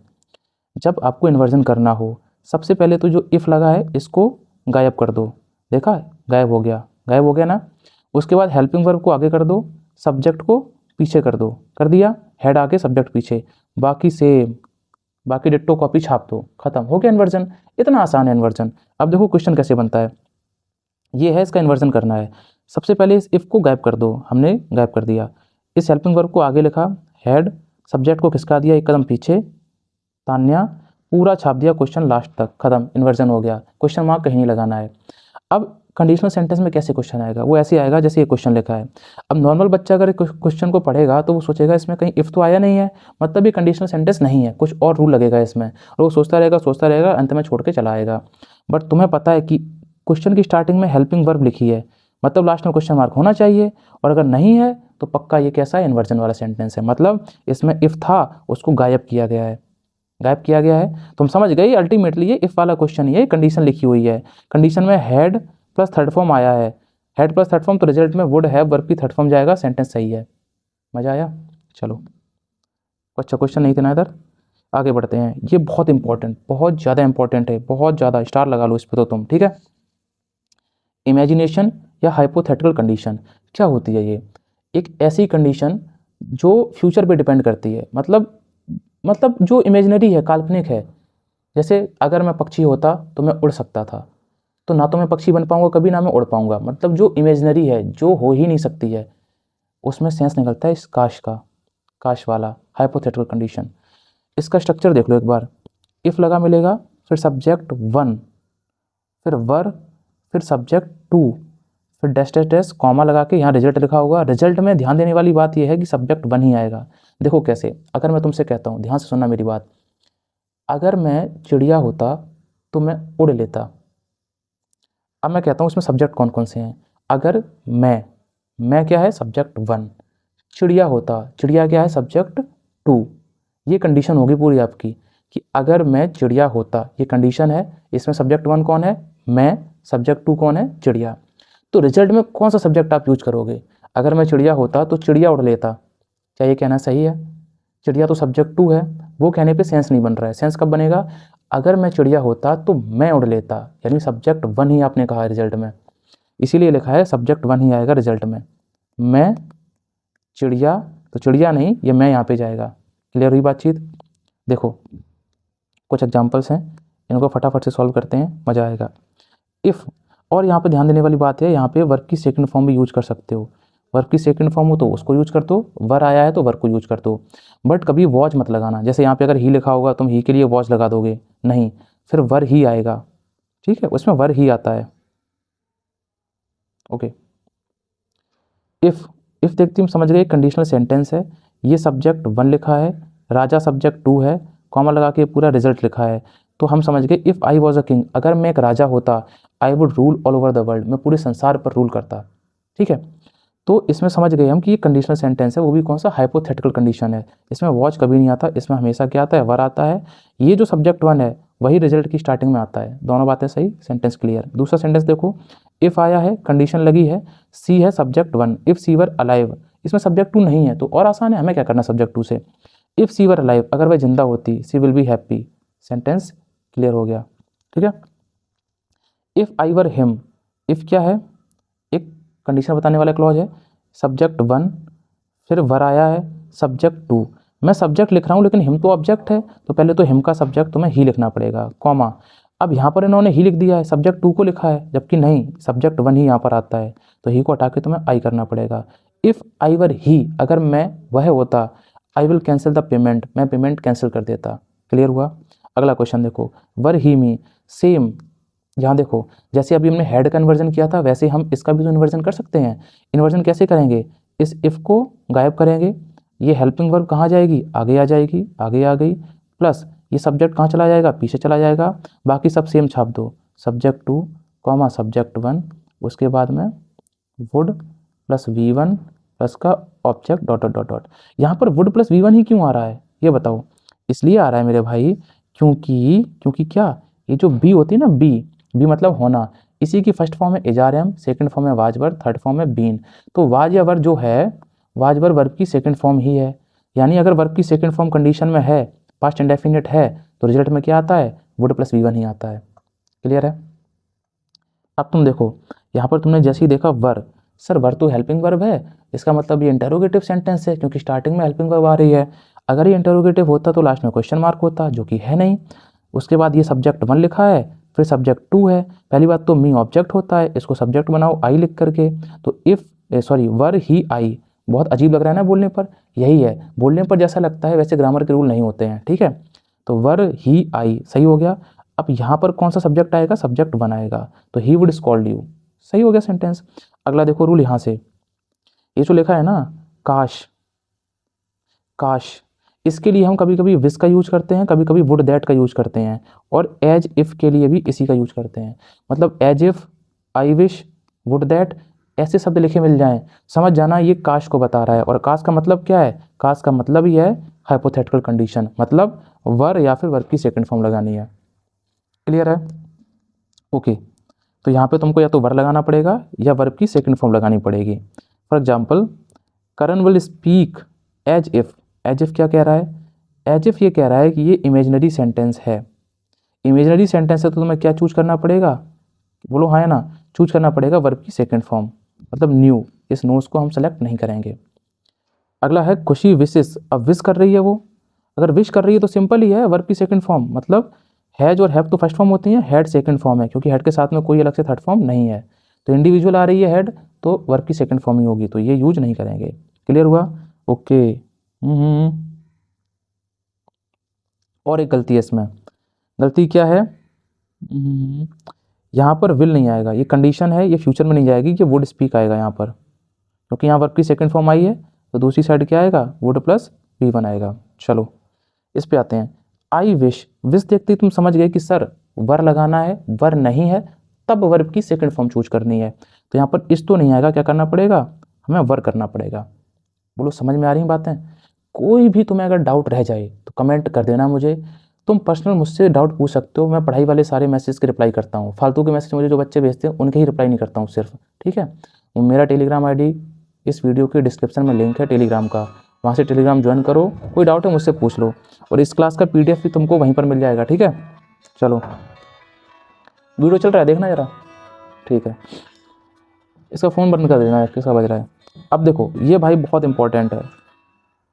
जब आपको इन्वर्जन करना हो सबसे पहले तो जो इफ़ लगा है इसको गायब कर दो, देखा गायब हो गया, गायब हो गया ना। उसके बाद हेल्पिंग वर्ब को आगे कर दो, सब्जेक्ट को पीछे कर दो, कर दिया, हेड आगे सब्जेक्ट पीछे, बाकी सेम, बाकी डिट्टो कॉपी छाप दो, खत्म हो गया इन्वर्जन। इतना आसान है इन्वर्जन। अब देखो क्वेश्चन कैसे बनता है, ये है इसका इन्वर्जन करना है। सबसे पहले इस इफ़ को गायब कर दो, हमने गायब कर दिया। इस हेल्पिंग वर्ब को आगे लिखा, हेड, सब्जेक्ट को खिसका दिया एक कदम पीछे, तान्या, पूरा छाप दिया क्वेश्चन लास्ट तक, खत्म, इन्वर्जन हो गया। क्वेश्चन मार्क कहीं नहीं लगाना है। अब कंडीशनल सेंटेंस में कैसे क्वेश्चन आएगा, वो ऐसे आएगा जैसे ये क्वेश्चन लिखा है। अब नॉर्मल बच्चा अगर क्वेश्चन को पढ़ेगा तो वो सोचेगा इसमें कहीं इफ़ तो आया नहीं है, मतलब ये कंडीशनल सेंटेंस नहीं है, कुछ और रूल लगेगा इसमें, और वो सोचता रहेगा, अंत में छोड़ के चला आएगा। बट तुम्हें पता है कि क्वेश्चन की स्टार्टिंग में हेल्पिंग वर्ब लिखी है, मतलब लास्ट में क्वेश्चन मार्क होना चाहिए, और अगर नहीं है तो पक्का ये कैसा है, इन्वर्जन वाला सेंटेंस है, मतलब इसमें इफ़ था उसको गायब किया गया है, गायब किया गया है। तुम समझ गए अल्टीमेटली ये इफ़ वाला क्वेश्चन, ये कंडीशन लिखी हुई है, कंडीशन में हेड प्लस थर्ड फॉर्म आया है, हेड प्लस थर्ड फॉर्म तो रिजल्ट में वुड हैव वर्ब की थर्ड फॉर्म जाएगा, सेंटेंस सही है। मज़ा आया? चलो अच्छा क्वेश्चन नहीं थे ना इधर, आगे बढ़ते हैं। ये बहुत इंपॉर्टेंट, बहुत ज़्यादा इंपॉर्टेंट है, बहुत ज़्यादा, स्टार लगा लो इस पर तो तुम, ठीक है। इमेजिनेशन या हाइपोथेटिकल कंडीशन क्या होती है? ये एक ऐसी कंडीशन जो फ्यूचर पे डिपेंड करती है, मतलब जो इमेजिनरी है, काल्पनिक है। जैसे अगर मैं पक्षी होता तो मैं उड़ सकता था, तो ना तो मैं पक्षी बन पाऊंगा कभी, ना मैं उड़ पाऊंगा, मतलब जो इमेजिनरी है, जो हो ही नहीं सकती है, उसमें सेंस निकलता है इस काश का, काश वाला हाइपोथेटिकल कंडीशन। इसका स्ट्रक्चर देख लो एक बार, इफ़ लगा मिलेगा, फिर सब्जेक्ट वन, फिर वर, फिर सब्जेक्ट टू, फिर डैश डैश डैश कॉमा लगा के यहाँ रिजल्ट लिखा होगा। रिजल्ट में ध्यान देने वाली बात यह है कि सब्जेक्ट वन ही आएगा। देखो कैसे, अगर मैं तुमसे कहता हूँ, ध्यान से सुनना मेरी बात, अगर मैं चिड़िया होता तो मैं उड़ लेता। अब मैं कहता हूँ इसमें सब्जेक्ट कौन कौन से हैं। अगर मैं क्या है, सब्जेक्ट वन, चिड़िया होता, चिड़िया क्या है, सब्जेक्ट टू। ये कंडीशन होगी पूरी आपकी कि अगर मैं चिड़िया होता, ये कंडीशन है, इसमें सब्जेक्ट वन कौन है, मैं, सब्जेक्ट टू कौन है, चिड़िया। तो रिजल्ट में कौन सा सब्जेक्ट आप यूज करोगे? अगर मैं चिड़िया होता तो चिड़िया उड़ लेता, क्या ये कहना सही है? चिड़िया तो सब्जेक्ट टू है, वो कहने पे सेंस नहीं बन रहा है। सेंस कब बनेगा? अगर मैं चिड़िया होता तो मैं उड़ लेता, यानी सब्जेक्ट वन ही आपने कहा है रिजल्ट में, इसीलिए लिखा है सब्जेक्ट वन ही आएगा रिजल्ट में। मैं चिड़िया, तो चिड़िया नहीं, ये मैं यहाँ पे जाएगा। क्लियर हुई बातचीत? देखो कुछ एग्जाम्पल्स हैं, इनको फटाफट से सॉल्व करते हैं, मज़ा आएगा। इफ़, और यहाँ पे ध्यान देने वाली बात है, यहाँ पे वर्ब की सेकंड फॉर्म भी यूज कर सकते हो। वर्ब की सेकंड फॉर्म हो तो उसको यूज कर दो, वर आया है तो वर्ब को यूज कर दो, बट कभी वॉच मत लगाना। जैसे यहाँ पे अगर ही लिखा होगा तुम ही के लिए वॉच लगा दोगे, नहीं, फिर वर ही आएगा, ठीक है, उसमें वर ही आता है। ओके, इफ़ देखते हम समझ गए कंडीशनल सेंटेंस है। ये सब्जेक्ट वन लिखा है, राजा सब्जेक्ट टू है, कॉमा लगा के पूरा रिजल्ट लिखा है, तो हम समझ गए if I was a king, अगर मैं एक राजा होता, I would rule all over the world, मैं पूरे संसार पर रूल करता, ठीक है। तो इसमें समझ गए हम कि ये कंडीशनल सेंटेंस है, वो भी कौन सा, हाइपोथेटिकल कंडीशन है। इसमें वॉच कभी नहीं आता, इसमें हमेशा क्या आता है, वर आता है। ये जो सब्जेक्ट वन है वही रिजल्ट की स्टार्टिंग में आता है। दोनों बातें सही, सेंटेंस क्लियर। दूसरा सेंटेंस देखो, इफ़ आया है, कंडीशन लगी है, सी है subject one, if she were alive, इसमें सब्जेक्ट टू नहीं है तो और आसान है, हमें क्या करना सब्जेक्ट टू से, इफ़ सी वर अलाइव, अगर वह जिंदा होती, she will be happy, sentence clear हो गया। ठीक है। If I were him, if क्या है, एक कंडीशन बताने वाला क्लॉज है, सब्जेक्ट वन, फिर वर आया है, सब्जेक्ट टू। मैं सब्जेक्ट लिख रहा हूँ लेकिन हिम तो ऑब्जेक्ट है, तो पहले तो हिम का सब्जेक्ट तुम्हें ही लिखना पड़ेगा, कॉमा। अब यहाँ पर इन्होंने ही लिख दिया है, सब्जेक्ट टू को लिखा है, जबकि नहीं, सब्जेक्ट वन ही यहाँ पर आता है, तो ही को हटा के तुम्हें आई करना पड़ेगा। इफ़ आई वर ही, अगर मैं वह होता, I will cancel the payment, मैं पेमेंट कैंसिल कर देता। क्लियर हुआ। अगला क्वेश्चन देखो, वर ही मी, सेम, यहाँ देखो जैसे अभी हमने हेड का इन्वर्जन किया था वैसे हम इसका भी तो इन्वर्जन कर सकते हैं। इन्वर्जन कैसे करेंगे, इस इफ़ को गायब करेंगे, ये हेल्पिंग वर्ब कहाँ जाएगी, आगे आ जाएगी, आगे आ गई, प्लस ये सब्जेक्ट कहाँ चला जाएगा, पीछे चला जाएगा, बाकी सब सेम छाप दो, subject two comma subject one, उसके बाद में would plus V one plus का object dot dot dot dot. यहाँ पर वुड प्लस वी वन ही क्यों आ रहा है ये बताओ। इसलिए आ रहा है मेरे भाई क्योंकि क्या, ये जो बी होती है ना, बी मतलब होना, इसी की फर्स्ट फॉर्म है इजारम, सेकंड फॉर्म है वाजवर, थर्ड फॉर्म है बीन। तो वाज या वर जो है, वाजवर वर्ब की सेकंड फॉर्म ही है, यानी अगर वर्ब की सेकंड फॉर्म कंडीशन में है, पास्ट इंडेफिनिट है, तो रिजल्ट में क्या आता है, वुड प्लस वी वन ही आता है। क्लियर है। अब तुम देखो यहाँ पर तुमने जैसे ही देखा वर, सर वर तो हेल्पिंग वर्ब है, इसका मतलब ये इंटरोगेटिव सेंटेंस है क्योंकि स्टार्टिंग में हेल्पिंग वर्ब आ रही है। अगर ये इंटरोगेटिव होता तो लास्ट में क्वेश्चन मार्क होता, जो कि है नहीं। उसके बाद ये सब्जेक्ट वन लिखा है, फिर सब्जेक्ट टू है। पहली बात तो मी ऑब्जेक्ट होता है, इसको सब्जेक्ट बनाओ आई लिख करके, तो वर ही आई, बहुत अजीब लग रहा है ना बोलने पर, यही है, बोलने पर जैसा लगता है वैसे ग्रामर के रूल नहीं होते हैं। ठीक है, तो वर ही आई सही हो गया। अब यहाँ पर कौन सा सब्जेक्ट आएगा, सब्जेक्ट वन आएगा, तो ही वुड स्कॉल्ड यू, सही हो गया सेंटेंस। अगला देखो रूल यहाँ से, ये जो लिखा है ना काश, काश, इसके लिए हम कभी कभी विश का यूज करते हैं, कभी कभी वुड दैट का यूज करते हैं, और एज इफ़ के लिए भी इसी का यूज करते हैं। मतलब as if, I wish, would that, ऐसे शब्द लिखे मिल जाएं, समझ जाना ये काश को बता रहा है। और काश का मतलब क्या है, काश का मतलब ही है हाइपोथेटिकल कंडीशन, मतलब वर या फिर वर्ब की सेकंड फॉर्म लगानी है। क्लियर है। ओके, तो यहाँ पे तुमको या तो वर लगाना पड़ेगा या वर्ब की सेकंड फॉर्म लगानी पड़ेगी। For example, Karan will speak as if, as if क्या कह रहा है, एज इफ़ ये कह रहा है कि ये इमेजनरी सेंटेंस है। इमेजनरी सेंटेंस है तो तुम्हें क्या चूज करना पड़ेगा, बोलो हाँ है ना, चूज करना पड़ेगा वर्ब की सेकंड फॉर्म, मतलब न्यू, इस नोस को हम सेलेक्ट नहीं करेंगे। अगला है खुशी विशेष, अब विश कर रही है वो, अगर विश कर रही है तो सिंपल ही है, वर्ब की सेकंड फॉर्म, मतलब हैज और हैव तो फर्स्ट फॉर्म होती हैं, हैड सेकंड फॉर्म है, क्योंकि हैड के साथ में कोई अलग से थर्ड फॉर्म नहीं है। तो इंडिविजुअल आ रही है हैड, तो वर्ब की सेकंड फॉर्म ही होगी, तो ये यूज नहीं करेंगे। क्लियर हुआ। ओके। और एक गलती है इसमें, गलती क्या है, यहाँ पर विल नहीं आएगा, ये कंडीशन है, ये फ्यूचर में नहीं जाएगी, ये वुड स्पीक आएगा यहाँ पर, क्योंकि यहाँ वर्ब की सेकंड फॉर्म आई है, तो दूसरी साइड क्या आएगा, वुड प्लस वी वन आएगा। चलो इस पे आते हैं। आई विश, विश देखते ही तुम समझ गए कि सर वर लगाना है, वर नहीं है, तब वर्ब की सेकंड फॉर्म चूज करनी है, तो यहाँ पर इस तो नहीं आएगा, क्या करना पड़ेगा, हमें वर करना पड़ेगा। बोलो समझ में आ रही बातें। कोई भी तुम्हें अगर डाउट रह जाए तो कमेंट कर देना मुझे, तुम पर्सनल मुझसे डाउट पूछ सकते हो, मैं पढ़ाई वाले सारे मैसेज के रिप्लाई करता हूँ, फालतू के मैसेज मुझे जो बच्चे भेजते हैं उनके ही रिप्लाई नहीं करता हूँ सिर्फ। ठीक है, मेरा टेलीग्राम आईडी इस वीडियो के डिस्क्रिप्शन में लिंक है टेलीग्राम का, वहाँ से टेलीग्राम ज्वाइन करो, कोई डाउट है मुझसे पूछ लो, और इस क्लास का PDF भी तुमको वहीं पर मिल जाएगा। ठीक है, चलो वीडियो चल रहा है देखना ज़रा, ठीक है, इसका फ़ोन बंद कर देना यार, किसका बज रहा है। अब देखो ये भाई बहुत इंपॉर्टेंट है,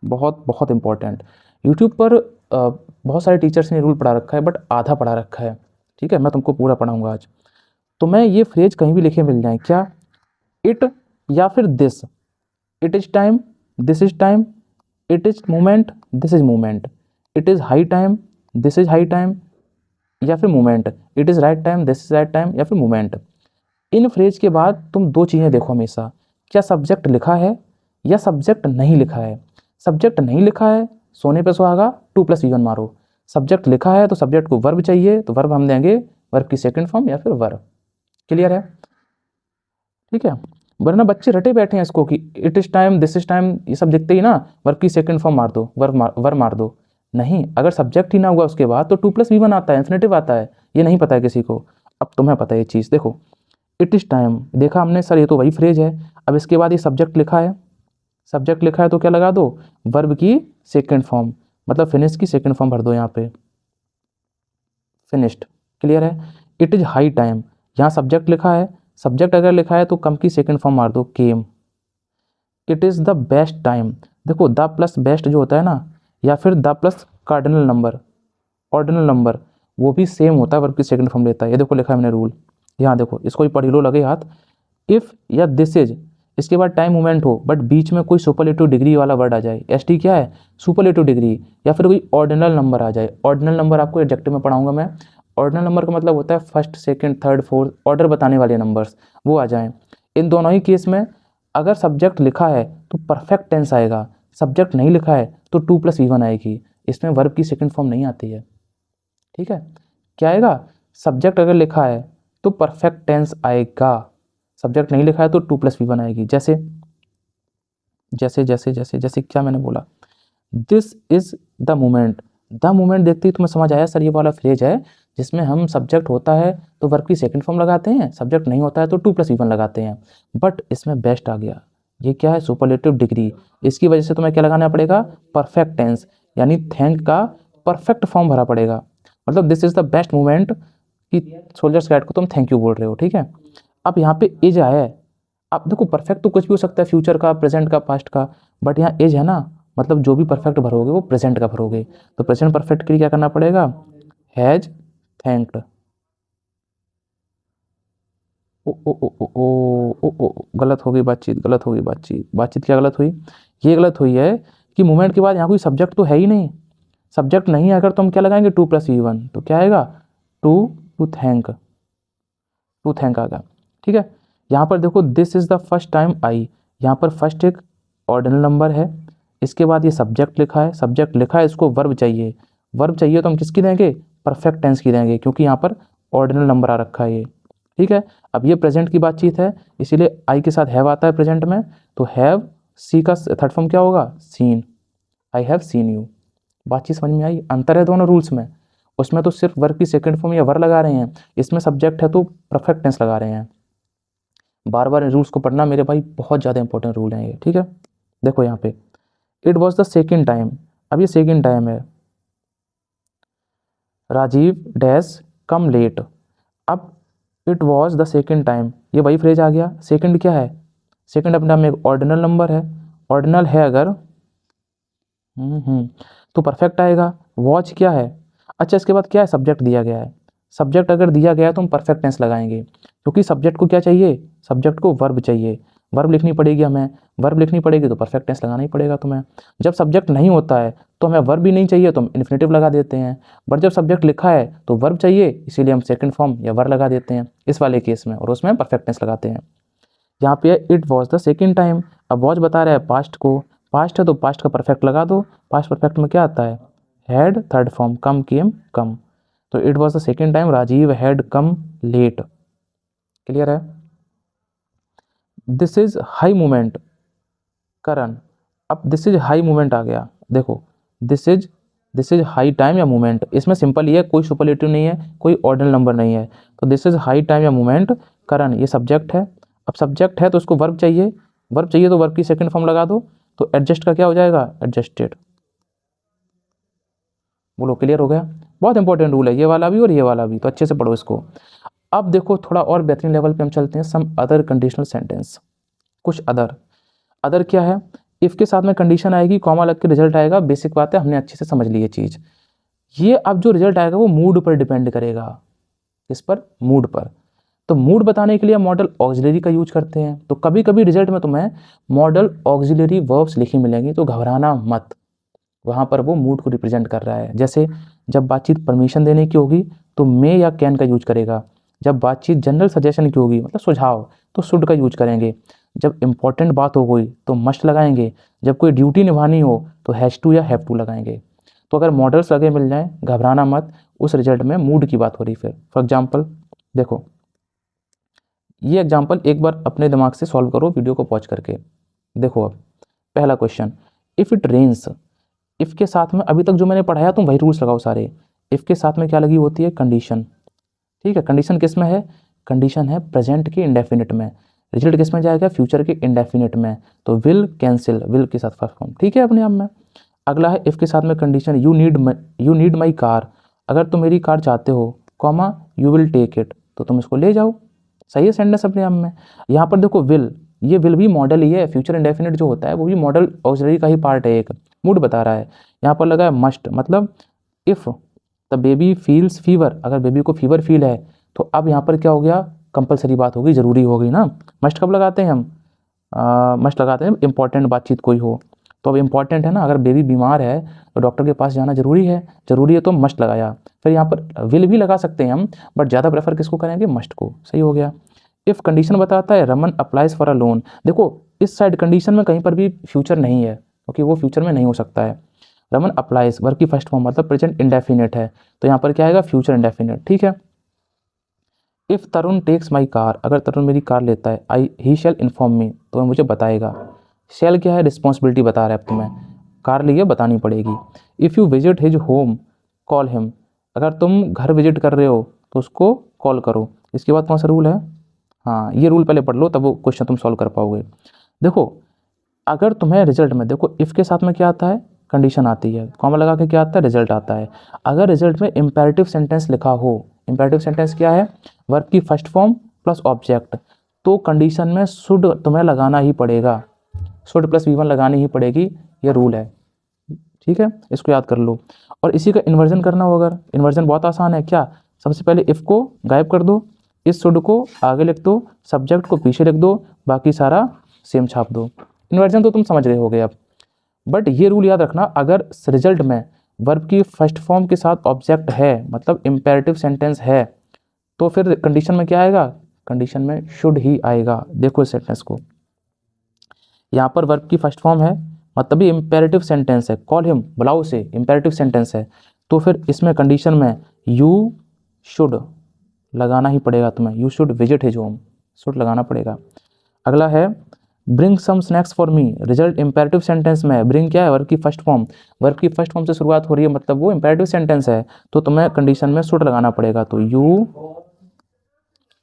बहुत बहुत इंपॉर्टेंट। यूट्यूब पर बहुत सारे टीचर्स ने रूल पढ़ा रखा है, बट आधा पढ़ा रखा है। ठीक है, मैं तुमको पूरा पढ़ाऊँगा आज। तो मैं ये फ्रेज कहीं भी लिखे मिल जाए, क्या, इट या फिर this, it is time, this is time, it is moment, this is moment, it is high time, this is high time, या फिर moment, it is right time, this is right time, या फिर मोमेंट। इन फ्रेज के बाद तुम दो चीज़ें देखो हमेशा, क्या सब्जेक्ट लिखा है या सब्जेक्ट नहीं लिखा है। सब्जेक्ट नहीं लिखा है, सोने पे सुहागा, 2+V1 मारो। सब्जेक्ट लिखा है तो सब्जेक्ट को वर्ब चाहिए, तो वर्ब हम देंगे वर्ब की सेकंड फॉर्म या फिर वर्ब। क्लियर है। ठीक है, वरना बच्चे रटे बैठे हैं इसको कि it is time, this is time, ये सब दिखते ही ना वर्ब की सेकंड फॉर्म मार दो, वर्ब मार दो। नहीं, अगर सब्जेक्ट ही ना हुआ उसके बाद तो 2+V1 आता है, इन्फिनेटिव आता है। ये नहीं पता है किसी को, अब तुम्हें पता है ये चीज़। देखो इट इज टाइम देखा हमने, सर ये तो वही फ्रेज है। अब इसके बाद ये सब्जेक्ट लिखा है, सब्जेक्ट लिखा है तो क्या लगा दो, वर्ब की सेकंड फॉर्म, मतलब फिनिश की सेकंड फॉर्म भर दो यहाँ पे, फिनिश्ड। क्लियर है। इट इज हाई टाइम, यहाँ सब्जेक्ट लिखा है, सब्जेक्ट अगर लिखा है तो कम की सेकंड फॉर्म मार दो, came. It is the best time, देखो द प्लस बेस्ट जो होता है ना, या फिर the plus cardinal number, ordinal number, वो भी सेम होता है, वर्ब की सेकंड फॉर्म लेता है। ये देखो लिखा है मैंने रूल, यहाँ देखो, इसको ही पढ़ लो लगे हाथ। इफ़ या दिस इज, इसके बाद टाइम मोमेंट हो बट बीच में कोई सुपरलेटिव डिग्री वाला वर्ड आ जाए, एस टी क्या है, सुपरलेटिव डिग्री, या फिर कोई ऑर्डिनल नंबर आ जाए। ऑर्डिनल नंबर आपको एडजेक्टिव में पढ़ाऊंगा मैं। ऑर्डिनल नंबर का मतलब होता है first, second, third, fourth, order बताने वाले नंबर्स, वो आ जाएं। इन दोनों ही केस में अगर सब्जेक्ट लिखा है तो परफेक्ट टेंस आएगा, सब्जेक्ट नहीं लिखा है तो 2+V1 आएगी। इसमें वर्ब की सेकंड फॉर्म नहीं आती है। ठीक है, क्या आएगा, सब्जेक्ट अगर लिखा है तो परफेक्ट टेंस आएगा, सब्जेक्ट नहीं लिखा है तो 2+V1 आएगी। जैसे जैसे जैसे जैसे जैसे क्या मैंने बोला, this is the moment. The moment देखते ही तुम्हें समझ आया सर ये वाला फ्रेज है जिसमें हम सब्जेक्ट होता है तो वर्ब की सेकंड फॉर्म लगाते हैं, सब्जेक्ट नहीं होता है तो 2+V1 लगाते हैं। बट इसमें बेस्ट आ गया, ये क्या है, सुपरलेटिव डिग्री। इसकी वजह से तुम्हें क्या लगाना पड़ेगा, परफेक्ट टेंस, यानी थैंक का परफेक्ट फॉर्म भरा पड़ेगा। मतलब this is the best moment कि सोल्जर्स गाइड को तुम थैंक यू बोल रहे हो। ठीक है, अब यहाँ पे इज आया है। अब देखो परफेक्ट तो कुछ भी हो सकता है, फ्यूचर का, प्रेजेंट का, पास्ट का, बट यहाँ एज है ना, मतलब जो भी परफेक्ट भरोगे वो प्रेजेंट का भरोगे। तो प्रेजेंट परफेक्ट के लिए क्या करना पड़ेगा, हैज थैंक्ड। ओ ओ ओ ओ ओ ओ ओ गलत हो गई बातचीत, गलत हो गई बातचीत। बातचीत क्या गलत हुई, ये गलत हुई है कि मूवमेंट के बाद यहाँ कोई सब्जेक्ट तो है ही नहीं। सब्जेक्ट नहीं है अगर तो हम क्या लगाएंगे, 2+V1, तो क्या आएगा, to, to thank, to thank आ गया। ठीक है, यहाँ पर देखो this is the first time I, यहाँ पर फर्स्ट एक ऑर्डिनल नंबर है, इसके बाद ये सब्जेक्ट लिखा है, सब्जेक्ट लिखा है, इसको वर्ब चाहिए, वर्ब चाहिए तो हम किसकी देंगे, परफेक्ट टेंस की देंगे, क्योंकि यहाँ पर ऑर्डिनल नंबर आ रखा है ये। ठीक है, अब ये प्रेजेंट की बातचीत है, इसीलिए आई के साथ हैव आता है प्रेजेंट में, तो हैव सी का थर्ड फॉर्म क्या होगा, seen. I have seen you. बातचीत समझ में आई, अंतर है दोनों रूल्स में। उसमें तो सिर्फ वर्ब की सेकंड फॉर्म या वर लगा रहे हैं, इसमें सब्जेक्ट है तो परफेक्ट टेंस लगा रहे हैं। बार बार इन रूल्स को पढ़ना मेरे भाई, बहुत ज़्यादा इंपॉर्टेंट रूल हैं ये। ठीक है, देखो यहाँ पे it was the second time, अब ये सेकेंड टाइम है, राजीव डैश कम लेट। अब it was the second time, ये वही फ्रेज आ गया। सेकेंड क्या है, सेकेंड अपने आप में एक ऑर्डिनल नंबर है, ऑर्डिनल है अगर तो परफेक्ट आएगा। वॉच क्या है, अच्छा इसके बाद क्या है, सब्जेक्ट दिया गया है, सब्जेक्ट अगर दिया गया है तो हम परफेक्ट टेंस लगाएंगे, क्योंकि सब्जेक्ट को क्या चाहिए, सब्जेक्ट को वर्ब चाहिए, वर्ब लिखनी पड़ेगी हमें, वर्ब लिखनी पड़ेगी तो परफेक्ट टेंस लगाना ही पड़ेगा तुम्हें। जब सब्जेक्ट नहीं होता है तो हमें वर्ब भी नहीं चाहिए तो हम इन्फिनेटिव लगा देते हैं, बट जब सब्जेक्ट लिखा है तो वर्ब चाहिए, इसीलिए हम सेकंड फॉर्म या वर्ब लगा देते हैं इस वाले केस में, और उसमें परफेक्ट टेंस लगाते हैं। यहाँ पे it was the second time, अब वॉच बता रहा है पास्ट को, पास्ट है तो पास्ट का परफेक्ट लगा दो, पास्ट परफेक्ट में क्या आता है, had third form, come came come, तो it was the second time Rajeev had come late. Clear है। This is high moment Karan, अब दिस इज हाई मोमेंट आ गया, देखो दिस इज हाई टाइम या मोमेंट, इसमें सिंपल ही है, कोई सुपरलेटिव नहीं है, कोई ऑर्डिनल नंबर नहीं है, तो दिस इज हाई टाइम या मोमेंट करण, ये सब्जेक्ट है। अब सब्जेक्ट है तो उसको वर्ब चाहिए, वर्ब चाहिए तो वर्ब की सेकंड फॉर्म लगा दो, तो एडजस्ट का क्या हो जाएगा, एडजस्टेड। बोलो क्लियर हो गया। बहुत इंपॉर्टेंट रूल है ये वाला भी और ये वाला भी, तो अच्छे से पढ़ो इसको। अब देखो थोड़ा और बेहतरीन लेवल पे हम चलते हैं, सम अदर कंडीशनल सेंटेंस। कुछ अदर, अदर क्या है, इफ़ के साथ में कंडीशन आएगी, कॉमा लग के रिजल्ट आएगा, बेसिक बात है, हमने अच्छे से समझ ली ये चीज़। ये अब जो रिजल्ट आएगा वो मूड पर डिपेंड करेगा, किस पर, मूड पर। तो मूड बताने के लिए मॉडल ऑक्सिलरी का यूज करते हैं, तो कभी कभी रिजल्ट में तुम्हें मॉडल ऑक्सिलरी वर्ब्स लिखी मिलेंगी, तो घबराना मत, वहाँ पर वो मूड को रिप्रेजेंट कर रहा है। जैसे जब बातचीत परमिशन देने की होगी तो मे या कैन का यूज करेगा, जब बातचीत जनरल सजेशन की होगी मतलब सुझाव तो शुड का यूज करेंगे, जब इंपॉर्टेंट बात हो गई तो मस्ट लगाएंगे, जब कोई ड्यूटी निभानी हो तो हैज टू या हैव टू लगाएंगे। तो अगर मॉडल्स लगे मिल जाएं, घबराना मत, उस रिजल्ट में मूड की बात हो रही। फिर फॉर एग्जाम्पल देखो, ये एग्जाम्पल एक बार अपने दिमाग से सॉल्व करो वीडियो को पॉज करके। देखो अब पहला question, if it rains, if के साथ में अभी तक जो मैंने पढ़ाया तुम वही रूल्स लगाओ सारे। इफ़ के साथ में क्या लगी होती है, कंडीशन। ठीक है, कंडीशन किस में है, कंडीशन है प्रेजेंट के इंडेफिनिट में, रिजल्ट किस में जाएगा, फ्यूचर के इंडेफिनिट में। तो विल कैंसिल, विल के साथ फर्स्ट फॉर्म, ठीक है अपने आप में। अगला है इफ़ के साथ में condition, you need my car, अगर तुम मेरी कार चाहते हो, comma you will take it, तो तुम इसको ले जाओ। सही है सेंटेंस अपने आप में। यहाँ पर देखो विल, ये विल भी मॉडल ही है, फ्यूचर इंडेफिनिट जो होता है वो भी मॉडल ऑक्सिलरी का ही पार्ट है, एक मूड बता रहा है। यहाँ पर लगा है मस्ट, मतलब if the baby feels fever, अगर बेबी को फीवर फील है तो अब यहाँ पर क्या हो गया, कंपलसरी बात होगी, ज़रूरी हो गई ना। मस्ट कब लगाते हैं हम, मस्ट लगाते हैं इंपॉर्टेंट बातचीत कोई हो, तो अब इंपॉर्टेंट है ना, अगर बेबी बीमार है तो डॉक्टर के पास जाना जरूरी है, जरूरी है तो मस्ट लगाया। फिर यहाँ पर विल भी लगा सकते हैं हम, बट ज़्यादा प्रेफर किसको करेंगे, मस्ट को। सही हो गया। इफ़ कंडीशन बताता है Raman applies for a loan, देखो इस साइड कंडीशन में कहीं पर भी फ्यूचर नहीं है, क्योंकि वो फ्यूचर में नहीं हो सकता है। रमन अप्लाइज, वर्ब की फर्स्ट फॉर्म मतलब प्रेजेंट इंडेफिनिट है, तो यहाँ पर क्या आएगा, फ्यूचर इंडेफिनिट। ठीक है। If Tarun takes my car, अगर तरुण मेरी कार लेता है, आई ही शैल इन्फॉर्म मी, तो वह मुझे बताएगा। शैल क्या है, रिस्पॉन्सिबिलिटी बता रहा है अब तुम्हें, कार लिए बतानी पड़ेगी। If you visit his home call him, अगर तुम घर विजिट कर रहे हो तो उसको कॉल करो। इसके बाद कौन सा रूल है, हाँ ये रूल पहले पढ़ लो तब वो क्वेश्चन तुम सॉल्व कर पाओगे। देखो अगर तुम्हें रिजल्ट में, देखो इफ़ के साथ में क्या आता है, कंडीशन आती है, कॉमा लगा के क्या आता है, रिजल्ट आता है। अगर रिजल्ट में इम्पेरेटिव सेंटेंस लिखा हो, इम्पेरेटिव सेंटेंस क्या है, वर्ब की फर्स्ट फॉर्म प्लस ऑब्जेक्ट, तो कंडीशन में शुड तुम्हें लगाना ही पड़ेगा, शुड प्लस वी1 लगानी ही पड़ेगी, ये रूल है। ठीक है, इसको याद कर लो। और इसी का इन्वर्जन करना हो, अगर इन्वर्जन बहुत आसान है, क्या, सबसे पहले इफ़ को गायब कर दो, इस शुड को आगे लिख दो, सब्जेक्ट को पीछे लिख दो, बाकी सारा सेम छाप दो। इन्वर्जन तो तुम समझ गए होगे अब। बट ये रूल याद रखना, अगर रिजल्ट में वर्ब की फर्स्ट फॉर्म के साथ ऑब्जेक्ट है, मतलब इम्पेरेटिव सेंटेंस है, तो फिर कंडीशन में क्या आएगा, कंडीशन में शुड ही आएगा। देखो इस सेंटेंस को, यहाँ पर वर्ब की फर्स्ट फॉर्म है, मतलब ये इम्पेरेटिव सेंटेंस है, कॉल हिम बुलाओ से, इम्पेरेटिव सेंटेंस है, तो फिर इसमें कंडीशन में यू शुड लगाना ही पड़ेगा तुम्हें, you should visit his home, should लगाना पड़ेगा। अगला है bring some snacks for me, result imperative sentence में है, ब्रिंग क्या है, वर्ब की फर्स्ट फॉर्म, वर्ब की फर्स्ट फॉर्म से शुरुआत हो रही है, मतलब वो इंपेरेटिव सेंटेंस है, तो तुम्हें कंडीशन में शुड लगाना पड़ेगा, तो you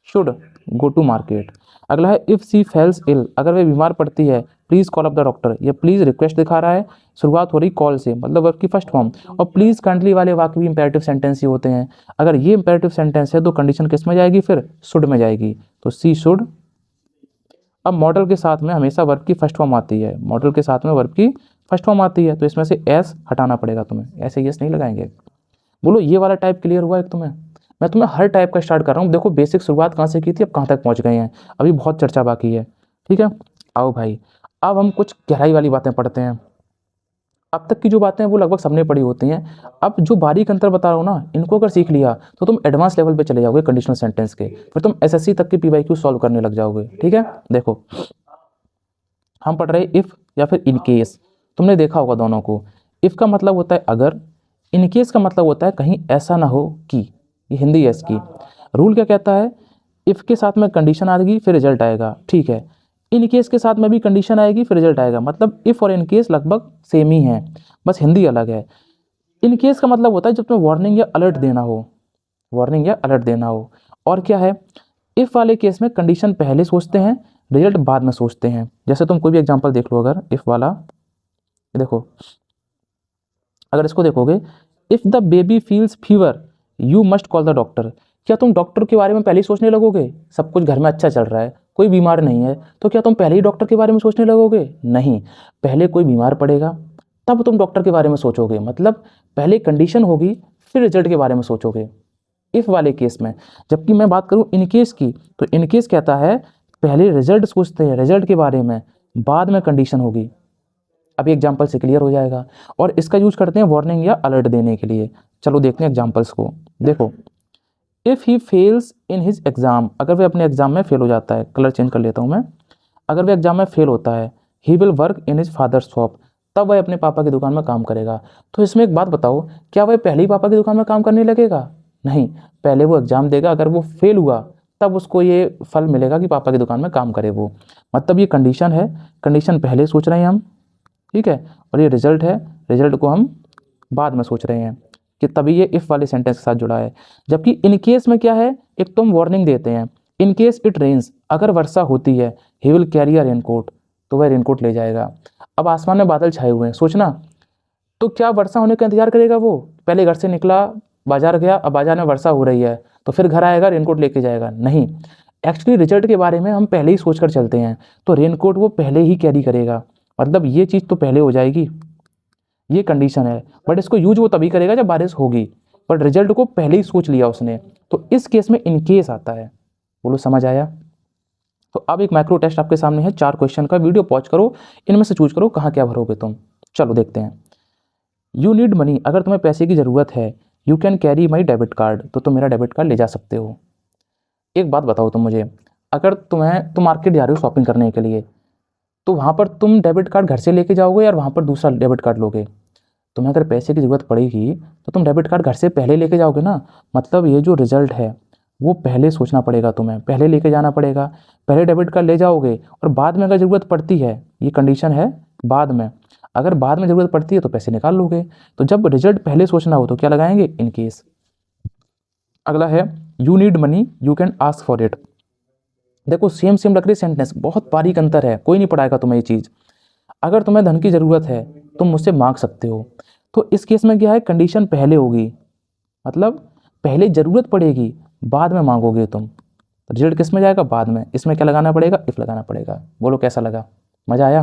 should go to market. अगला है इफ़ सी फेल्स इल, अगर वे बीमार पड़ती है, please call up the doctor, ये प्लीज़ रिक्वेस्ट दिखा रहा है, शुरुआत हो रही कॉल से, मतलब वर्ब की फर्स्ट फॉर्म। और प्लीज़ काइंडली वाले वाक्य भी इंपेरेटिव सेंटेंस ही होते हैं, अगर ये इंपेरेटिव सेंटेंस है तो कंडीशन किस में जाएगी, फिर शुड में जाएगी, तो सी शुड। अब मॉडल के साथ में हमेशा वर्ब की फर्स्ट फॉर्म आती है, मॉडल के साथ में वर्ब की फर्स्ट फॉर्म आती है, तो इसमें से एस हटाना पड़ेगा तुम्हें, ऐसे यस नहीं लगाएंगे। बोलो ये वाला टाइप क्लियर हुआ एक तुम्हें, मैं तुम्हें हर टाइप का स्टार्ट कर रहा हूँ। देखो बेसिक शुरुआत कहाँ से की थी, अब कहाँ तक पहुँच गए हैं, अभी बहुत चर्चा बाकी है। ठीक है, आओ भाई अब हम कुछ गहराई वाली बातें पढ़ते हैं। अब तक की जो बातें हैं वो लगभग सबने पढ़ी होती हैं, अब जो बारीक अंतर बता रहा हूँ ना, इनको अगर सीख लिया तो तुम एडवांस लेवल पे चले जाओगे कंडीशनल सेंटेंस के, फिर तुम एसएससी तक के पीवाईक्यू सॉल्व करने लग जाओगे। ठीक है, देखो हम पढ़ रहे इफ़ या फिर इन केस, तुमने देखा होगा दोनों को। इफ़ का मतलब होता है अगर, इन केस का मतलब होता है कहीं ऐसा ना हो कि, ये हिंदी है इसकी। रूल क्या कहता है, इफ़ के साथ में कंडीशन आएगी फिर रिजल्ट आएगा, ठीक है। इन केस के साथ में भी कंडीशन आएगी फिर रिजल्ट आएगा, मतलब इफ़ और इन केस लगभग सेम ही हैं, बस हिंदी अलग है। इन केस का मतलब होता है जब तुम्हें वार्निंग या अलर्ट देना हो, वार्निंग या अलर्ट देना हो। और क्या है, इफ़ वाले केस में कंडीशन पहले सोचते हैं, रिजल्ट बाद में सोचते हैं। जैसे तुम कोई भी एग्जांपल देख लो, अगर इफ़ वाला, देखो अगर इसको देखोगे, if the baby feels fever you must call the doctor, क्या तुम डॉक्टर के बारे में पहले ही सोचने लगोगे, सब कुछ घर में अच्छा चल रहा है, कोई बीमार नहीं है, तो क्या तुम पहले ही डॉक्टर के बारे में सोचने लगोगे, नहीं, पहले कोई बीमार पड़ेगा तब तुम डॉक्टर के बारे में सोचोगे, मतलब पहले कंडीशन होगी फिर रिजल्ट के बारे में सोचोगे इफ़ वाले केस में। जबकि मैं बात करूँ इन केस की, तो इन केस कहता है पहले रिजल्ट सोचते हैं, रिजल्ट के बारे में, बाद में कंडीशन होगी। अभी एग्जाम्पल से क्लियर हो जाएगा। और इसका यूज करते हैं वार्निंग या अलर्ट देने के लिए। चलो देखते हैं एग्जाम्पल्स को। देखो if he fails in his exam, अगर वह अपने एग्जाम में फेल हो जाता है, कलर चेंज कर लेता हूँ मैं, अगर वह एग्जाम में फेल होता है, he will work in his father shop, तब वह अपने पापा की दुकान में काम करेगा। तो इसमें एक बात बताओ, क्या वह पहले ही पापा की दुकान में काम करने लगेगा, नहीं, पहले वो एग्जाम देगा, अगर वो फेल हुआ तब उसको ये फल मिलेगा कि पापा की दुकान में काम करे वो। मतलब ये कंडीशन है, कंडीशन पहले सोच रहे हैं हम, ठीक है, और ये रिजल्ट है, रिजल्ट को हम बाद में सोच रहे हैं कि तभी ये इफ़ वाले सेंटेंस के साथ जुड़ा है। जबकि इन केस में क्या है, एक तो हम वार्निंग देते हैं, इन केस इट रेन्स, अगर वर्षा होती है, he will carry a raincoat, तो वह रेनकोट ले जाएगा। अब आसमान में बादल छाए हुए हैं, सोचना, तो क्या वर्षा होने का इंतजार करेगा वो? पहले घर से निकला, बाजार गया, अब बाजार में वर्षा हो रही है, तो फिर घर आएगा रेनकोट लेके जाएगा? नहीं, एक्चुअली रिजल्ट के बारे में हम पहले ही सोच कर चलते हैं, तो रेनकोट वो पहले ही कैरी करेगा, मतलब ये चीज़ तो पहले हो जाएगी, ये कंडीशन है। बट इसको यूज वो तभी करेगा जब बारिश होगी, बट रिजल्ट को पहले ही सोच लिया उसने, तो इस केस में इन केस आता है। बोलो समझ आया? तो अब एक माइक्रो टेस्ट आपके सामने है, 4 क्वेश्चन का, वीडियो पॉज करो, इनमें से चूज करो कहाँ क्या भरोगे तुम। चलो देखते हैं। यू नीड मनी, अगर तुम्हें पैसे की ज़रूरत है, you can carry my debit card, तो तुम मेरा डेबिट कार्ड ले जा सकते हो। एक बात बताओ तुम मुझे, अगर तुम मार्केट जा रहे हो शॉपिंग करने के लिए, तो वहाँ पर तुम डेबिट कार्ड घर से लेके जाओगे या वहाँ पर दूसरा डेबिट कार्ड लोगे? तुम्हें अगर पैसे की ज़रूरत पड़ेगी तो तुम डेबिट कार्ड घर से पहले लेके जाओगे ना, मतलब ये जो रिजल्ट है वो पहले सोचना पड़ेगा, तुम्हें पहले लेके जाना पड़ेगा, पहले डेबिट कार्ड ले जाओगे, और बाद में अगर ज़रूरत पड़ती है, ये कंडीशन है बाद में, अगर बाद में ज़रूरत पड़ती है तो पैसे निकाल लोगे। तो जब रिजल्ट पहले सोचना हो तो क्या लगाएंगे? In case. अगला है you need money, you can ask for it. देखो सेम सेम लग रही सेंटेंस, बहुत बारीक अंतर है, कोई नहीं पढ़ाएगा तुम्हें ये चीज़। अगर तुम्हें धन की ज़रूरत है तुम मुझसे मांग सकते हो, तो इस केस में क्या है, कंडीशन पहले होगी, मतलब पहले ज़रूरत पड़ेगी, बाद में मांगोगे तुम, तो रिजल्ट किस में जाएगा? बाद में। इसमें क्या लगाना पड़ेगा? इफ़ लगाना पड़ेगा। बोलो कैसा लगा, मज़ा आया?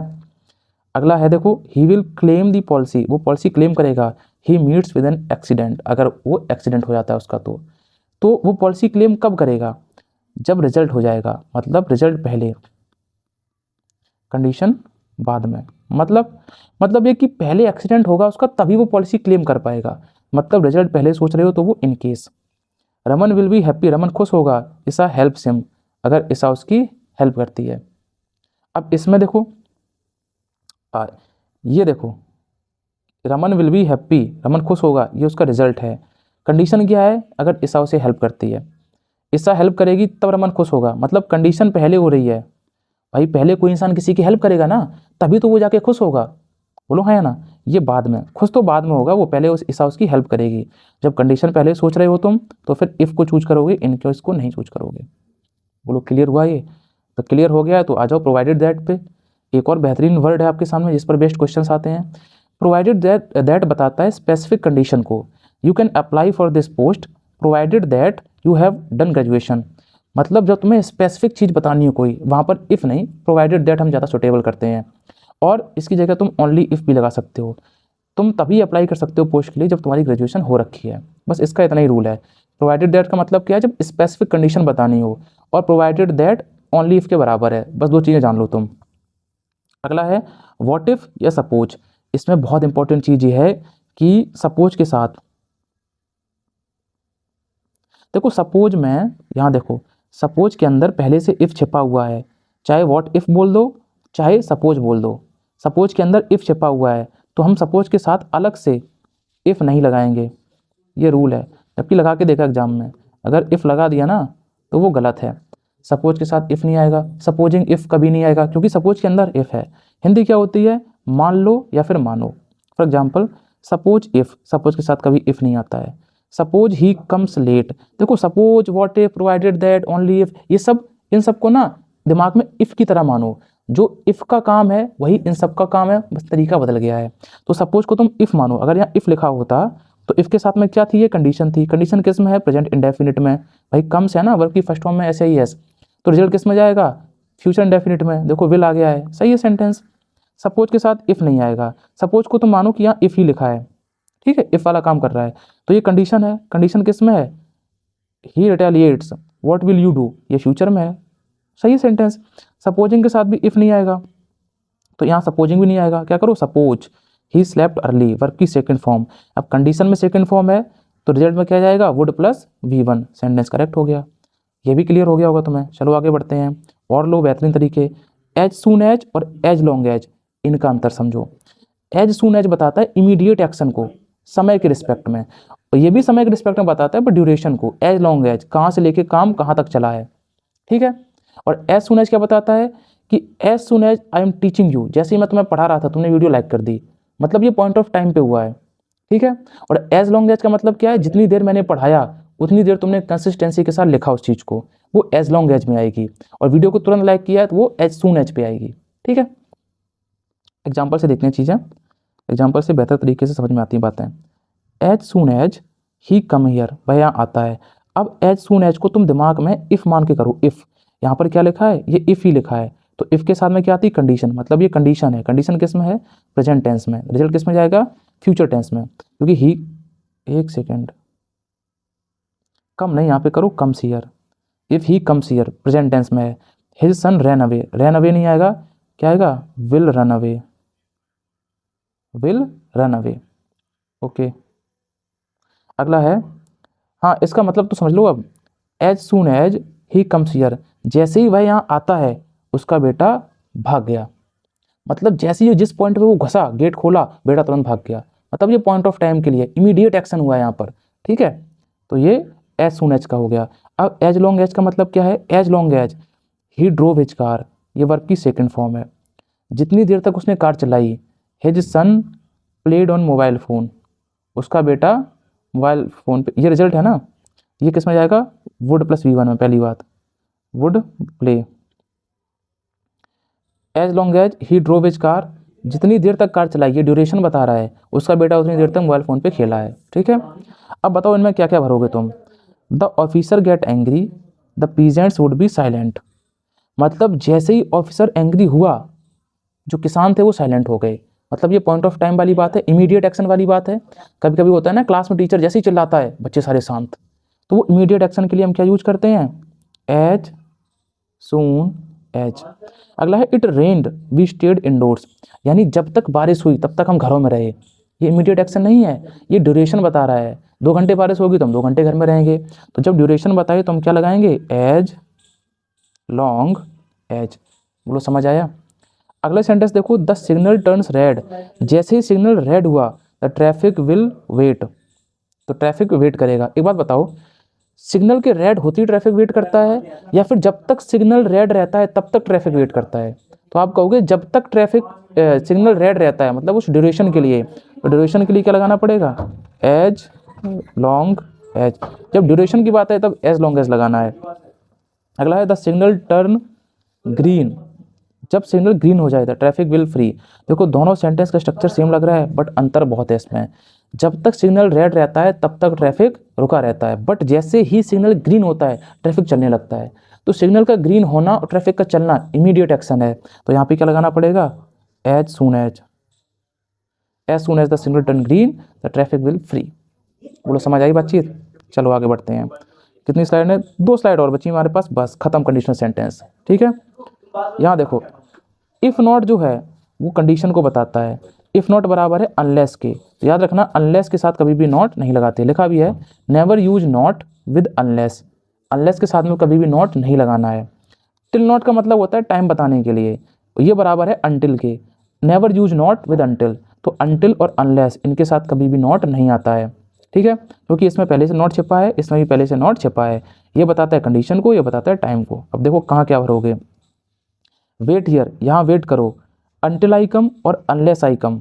अगला है देखो, he will claim the policy, वो पॉलिसी क्लेम करेगा, he meets with an accident, अगर वो एक्सीडेंट हो जाता है उसका, तो वो पॉलिसी क्लेम कब करेगा? जब रिजल्ट हो जाएगा, मतलब रिजल्ट पहले, कंडीशन बाद में। मतलब ये कि पहले एक्सीडेंट होगा उसका तभी वो पॉलिसी क्लेम कर पाएगा, मतलब रिजल्ट पहले सोच रहे हो तो वो in case. Raman will be happy, Raman खुश होगा, ईसा हेल्प्स हिम, अगर ईसा उसकी हेल्प करती है। अब इसमें देखो, ये देखो, Raman will be happy, Raman खुश होगा, ये उसका रिजल्ट है। कंडीशन क्या है? अगर ईसा उसे हेल्प करती है, ईसा हेल्प करेगी तब रमन खुश होगा, मतलब कंडीशन पहले हो रही है। भाई पहले कोई इंसान किसी की हेल्प करेगा ना, तभी तो वो जाके खुश होगा। बोलो हाँ या ना? ये बाद में, खुश तो बाद में होगा, वो पहले ईसा उसकी हेल्प करेगी। जब कंडीशन पहले सोच रहे हो तुम, तो फिर इफ़ को चूज करोगे, इन केस को नहीं चूज करोगे। बोलो क्लियर हुआ ये? तो क्लियर हो गया है तो आ जाओ प्रोवाइडेड दैट पे। एक और बेहतरीन वर्ड है आपके सामने जिस पर बेस्ट क्वेश्चन आते हैं। प्रोवाइडेड दैट बताता है स्पेसिफिक कंडीशन को। You can apply for this post provided that you have done graduation, मतलब जब तुम्हें स्पेसिफिक चीज़ बतानी हो कोई, वहाँ पर इफ़ नहीं, प्रोवाइडेड दैट हम ज़्यादा सुटेबल करते हैं, और इसकी जगह तुम ओनली इफ़ भी लगा सकते हो। तुम तभी अप्लाई कर सकते हो पोस्ट के लिए जब तुम्हारी ग्रेजुएशन हो रखी है, बस इसका इतना ही रूल है। प्रोवाइडेड दैट का मतलब क्या है? जब स्पेसिफिक कंडीशन बतानी हो, और प्रोवाइडेड दैट ओनली इफ़ के बराबर है, बस 2 चीज़ें जान लो तुम। अगला है व्हाट इफ़ या सपोज। इसमें बहुत इंपॉर्टेंट चीज़ ये है कि सपोज के साथ, देखो सपोज में, यहाँ देखो सपोज के अंदर पहले से इफ़ छिपा हुआ है, चाहे व्हाट इफ़ बोल दो चाहे सपोज बोल दो, सपोज के अंदर इफ़ छिपा हुआ है, तो हम सपोज के साथ अलग से इफ़ नहीं लगाएंगे, ये रूल है। जबकि लगा के देखा एग्जाम में, अगर इफ़ लगा दिया ना तो वो गलत है, सपोज के साथ इफ़ नहीं आएगा, सपोजिंग इफ़ कभी नहीं आएगा, क्योंकि सपोज के अंदर इफ़ है। हिंदी क्या होती है? मान लो या फिर मानो। For example suppose if, suppose के साथ कभी इफ़ नहीं आता है। सपोज ही कम्स लेट, देखो suppose, what if, provided that, only if, ये सब, इन सबको ना दिमाग में इफ़ की तरह मानो, जो इफ़ का काम है वही इन सब का काम है, बस तरीका बदल गया है। तो सपोज को तुम इफ़ मानो, अगर यहाँ इफ़ लिखा होता तो इफ़ के साथ में क्या थी? ये कंडीशन थी। कंडीशन किस में है? प्रेजेंट इंडेफिनिट में। भाई कम्स है ना, वर्ब की फर्स्ट फॉर्म में ऐसे ही है, तो रिजल्ट किस में जाएगा? फ्यूचर इंडेफिनिट में। देखो विल आ गया है, सही है सेंटेंस। सपोज के साथ इफ़ नहीं आएगा, सपोज को तुम मानो कि यहाँ इफ़ ही लिखा है, ठीक है, इफ़ वाला काम कर रहा है, तो ये कंडीशन है। कंडीशन किस में है? He retaliates, what will you do, ये फ्यूचर में है, सही सेंटेंस। सपोजिंग के साथ भी इफ़ नहीं आएगा, तो यहाँ सपोजिंग भी नहीं आएगा, क्या करो? Suppose he slept early, verb की सेकंड फॉर्म। अब कंडीशन में सेकंड फॉर्म है तो रिजल्ट में क्या जाएगा? Would plus V1, sentence correct हो गया। ये भी क्लियर हो गया होगा तुम्हें। चलो आगे बढ़ते हैं और लो बेहतरीन तरीके। एज सून एज और एज लॉन्ग एज, इनका अंतर समझो। एज सून एज बताता है इमीडिएट एक्शन को, समय के रिस्पेक्ट में, और ये भी समय के रिस्पेक्ट में बताता है पर ड्यूरेशन को। एज लॉन्ग एज, कहाँ से लेके काम कहाँ तक चला है, ठीक है। और एज सुन एज क्या बताता है कि as soon as I am teaching you, जैसे ही मैं तुम्हें पढ़ा रहा था तुमने वीडियो लाइक कर दी, मतलब ये पॉइंट ऑफ टाइम पे हुआ है, ठीक है। और एज लॉन्ग एज का मतलब क्या है, जितनी देर मैंने पढ़ाया उतनी देर तुमने कंसिस्टेंसी के साथ लिखा उस चीज़ को, वो एज लॉन्ग एज में आएगी। और वीडियो को तुरंत लाइक किया है तो वो एज सून एज पे आएगी, ठीक है। एग्जाम्पल से देखते हैं चीज़ें, एग्जाम्पल से बेहतर तरीके से समझ में आती हैं बातें। As soon as he come here, वह यहाँ आता है। अब एज सून एज को तुम दिमाग में इफ़ मान के करो, इफ़ यहाँ पर क्या लिखा है, ये इफ़ ही लिखा है, तो इफ़ के साथ में क्या आती है, कंडीशन, मतलब ये कंडीशन है। कंडीशन किस में है, प्रेजेंट टेंस में। रिजल्ट किस में जाएगा, फ्यूचर टेंस में, क्योंकि ही, एक सेकेंड, कम नहीं, यहाँ पे करो comes here. If he comes here present tense में है। His son run away, run away नहीं आएगा, क्या आएगा, will run away, will run away, okay. अगला है, हाँ इसका मतलब तो समझ लो अब, as soon as he comes here, जैसे ही वह यहाँ आता है उसका बेटा भाग गया, मतलब जैसे ही जिस पॉइंट पे वो घुसा, गेट खोला, बेटा तुरंत भाग गया, मतलब ये पॉइंट ऑफ टाइम के लिए इमीडिएट एक्शन हुआ है यहाँ पर, ठीक है। तो ये एज सून एज का हो गया। अब एज लॉन्ग एज का मतलब क्या है, as long as he drove his car, ये वर्ब की सेकंड फॉर्म है, जितनी देर तक उसने कार चलाई। His son played on mobile phone, उसका बेटा मोबाइल फ़ोन पे, ये रिजल्ट है ना, ये किस में जाएगा, वुड प्लस V1 में, पहली बात would play. As long as he drove his car, जितनी देर तक कार चलाई, ये ड्यूरेशन बता रहा है, उसका बेटा उतनी देर तक मोबाइल फ़ोन पे खेला है, ठीक है। अब बताओ इनमें क्या क्या भरोगे तुम। The officer get angry, the peasants would be silent, मतलब जैसे ही ऑफिसर एंग्री हुआ, जो किसान थे वो साइलेंट हो गए, मतलब ये पॉइंट ऑफ टाइम वाली बात है, इमीडिएट एक्शन वाली बात है। कभी कभी होता है ना क्लास में टीचर जैसे ही चिल्लाता है बच्चे सारे शांत, तो वो इमीडिएट एक्शन के लिए हम क्या यूज करते हैं, एज सून एज। अगला है it rained we stayed indoors, यानी जब तक बारिश हुई तब तक हम घरों में रहे, ये इमीडिएट एक्शन नहीं है, ये ड्यूरेशन बता रहा है। 2 घंटे बारिश होगी तो हम 2 घंटे घर में रहेंगे, तो जब ड्यूरेशन बताए तो हम क्या लगाएंगे, एज लॉन्ग एज। बोलो समझ आया। अगला सेंटेंस देखो, द सिग्नल टर्न्स रेड, जैसे ही सिग्नल रेड हुआ द ट्रैफिक विल वेट, तो ट्रैफिक वेट करेगा। एक बात बताओ, सिग्नल के रेड होती ट्रैफिक वेट करता है, या फिर जब तक सिग्नल रेड रहता है तब तक ट्रैफिक वेट करता है। तो आप कहोगे जब तक ट्रैफिक सिग्नल रेड रहता है, मतलब उस ड्यूरेशन के लिए, तो ड्यूरेशन के लिए क्या लगाना पड़ेगा, एज लॉन्ग एज। जब ड्यूरेशन की बात है तब एज लॉन्ग एज लगाना है। अगला है द सिग्नल टर्न ग्रीन, जब सिग्नल ग्रीन हो जाए द ट्रैफिक विल फ्री। देखो दोनों सेंटेंस का स्ट्रक्चर सेम लग रहा है बट अंतर बहुत है इसमें। जब तक सिग्नल रेड रहता है तब तक ट्रैफिक रुका रहता है, बट जैसे ही सिग्नल ग्रीन होता है ट्रैफिक चलने लगता है। तो सिग्नल का ग्रीन होना और ट्रैफिक का चलना इमीडिएट एक्शन है, तो यहाँ पे क्या लगाना पड़ेगा, as soon as, as soon as the signal turn green the traffic will free. बोलो समझ आई बातचीत। चलो आगे बढ़ते हैं। कितनी स्लाइड है, 2 स्लाइड और बची हमारे पास, बस खत्म कंडीशनल सेंटेंस, ठीक है। यहाँ देखो, इफ़ नॉट जो है वो कंडीशन को बताता है, इफ़ नॉट बराबर है अनलेस के, तो याद रखना अनलेस के साथ कभी भी नॉट नहीं लगाते। लिखा भी है never use not with unless, unless के साथ में कभी भी नॉट नहीं लगाना है। टिल नॉट का मतलब होता है टाइम बताने के लिए, ये बराबर है अनटिल के। Never use not with until, तो अनटिल और अनलेस इनके साथ कभी भी नॉट नहीं आता है, ठीक है, क्योंकि इसमें पहले से नॉट छिपा है, इसमें भी पहले से नॉट छिपा है। ये बताता है कंडीशन को, ये बताता है टाइम को। अब देखो कहाँ क्या भरोगे, वेट हियर, यहाँ वेट करो, अनटिल आई कम और अनलेस आई कम,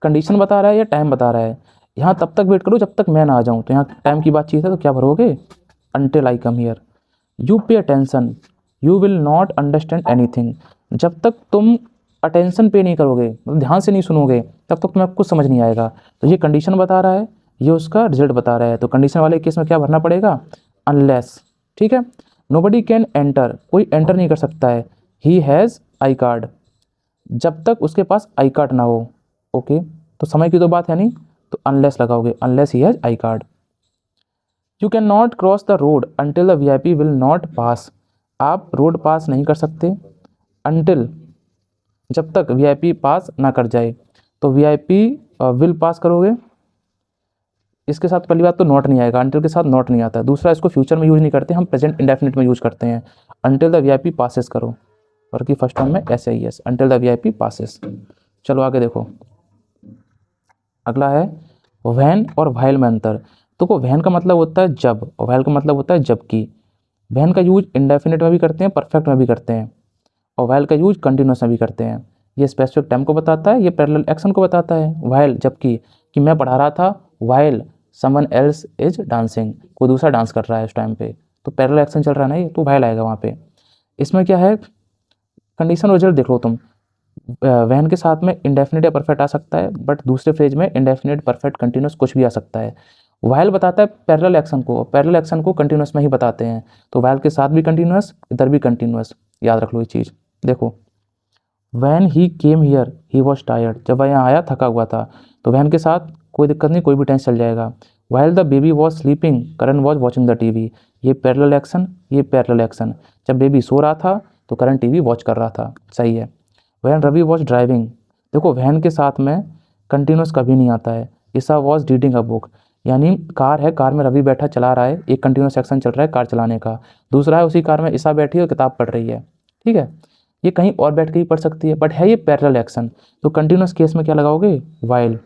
कंडीशन बता रहा है या टाइम बता रहा है। यहाँ तब तक वेट करो जब तक मैं ना आ जाऊँ, तो यहाँ टाइम की बातचीत है, तो क्या भरोगे, until I come here. You pay attention you will not understand anything, जब तक तुम अटेंशन पे नहीं करोगे, मतलब ध्यान से नहीं सुनोगे, तब तक तुम्हें कुछ समझ नहीं आएगा। तो ये कंडीशन बता रहा है, ये उसका रिजल्ट बता रहा है, तो कंडीशन वाले केस में क्या भरना पड़ेगा, अनलेस, ठीक है। नोबडी कैन एंटर, कोई एंटर नहीं कर सकता है, ही हैज़ आई कार्ड, जब तक उसके पास आई कार्ड ना हो, ओके। तो समय की तो बात है नहीं, तो अनलेस लगाओगे, unless he has I card. You can not cross the road until the VIP will not pass, आप रोड पास नहीं कर सकते अंटिल, जब तक VIP पास ना कर जाए। तो VIP विल पास करोगे, इसके साथ पहली बात तो नॉट नहीं आएगा, अंटिल के साथ नॉट नहीं आता है। दूसरा, इसको फ्यूचर में यूज नहीं करते, हम प्रेजेंट इंडेफिनिट में यूज करते हैं। अंटिल द VIP पासेस करो, और की फर्स्ट टर्म में SAES, until the VIP passes. चलो आगे देखो, अगला है व्हेन और व्हाइल में अंतर। तो व्हेन का मतलब होता है जब, और व्हाइल का मतलब होता है जबकि। वैन का यूज इंडेफिनिट में भी करते हैं, परफेक्ट में भी करते हैं, और वाइल का यूज कंटिन्यूस में भी करते हैं। ये स्पेसिफिक टाइम को बताता है, ये पैरेलल एक्शन को बताता है। वाइल जबकि कि मैं पढ़ा रहा था, while someone else is dancing, कोई दूसरा डांस कर रहा है उस टाइम पे, तो पैरेलल एक्शन चल रहा है ना ये, तो वाइल आएगा वहाँ पे। इसमें क्या है, कंडीशन रिजल्ट देख लो तुम, वैन के साथ में इंडेफिनिट या परफेक्ट आ सकता है, बट दूसरे फ्रेज में इंडेफिनिट, परफेक्ट, कंटिन्यूस कुछ भी आ सकता है। वाइल बताता है पैरेलल एक्शन को, पैरेलल एक्शन को कंटिन्यूस में ही बताते हैं, तो वाइल के साथ भी कंटिन्यूस, इधर भी कंटिन्यूस, याद रख लो ये चीज़। देखो, when he came here he was tired, जब वह यहाँ आया थका हुआ था, तो वैन के साथ कोई दिक्कत नहीं, कोई भी टेंस चल जाएगा। While the baby was sleeping Karan was watching the TV, ये पैरेलल एक्शन, ये पैरेलल एक्शन। जब बेबी सो रहा था तो करण टीवी वॉच कर रहा था, सही है। वैन रवि वॉज ड्राइविंग, देखो वैन के साथ में कंटिन्यूस कभी नहीं आता है। ईसा वॉज रीडिंग अ बुक, यानी कार है, कार में रवि बैठा चला रहा है, एक कंटिन्यूस एक्शन चल रहा है कार चलाने का, दूसरा है उसी कार में ईसा बैठी और किताब पढ़ रही है, ठीक है। ये कहीं और बैठ के ही पढ़ सकती है, बट है ये पैरेलल एक्शन, तो कंटिन्यूस केस में क्या लगाओगे, while.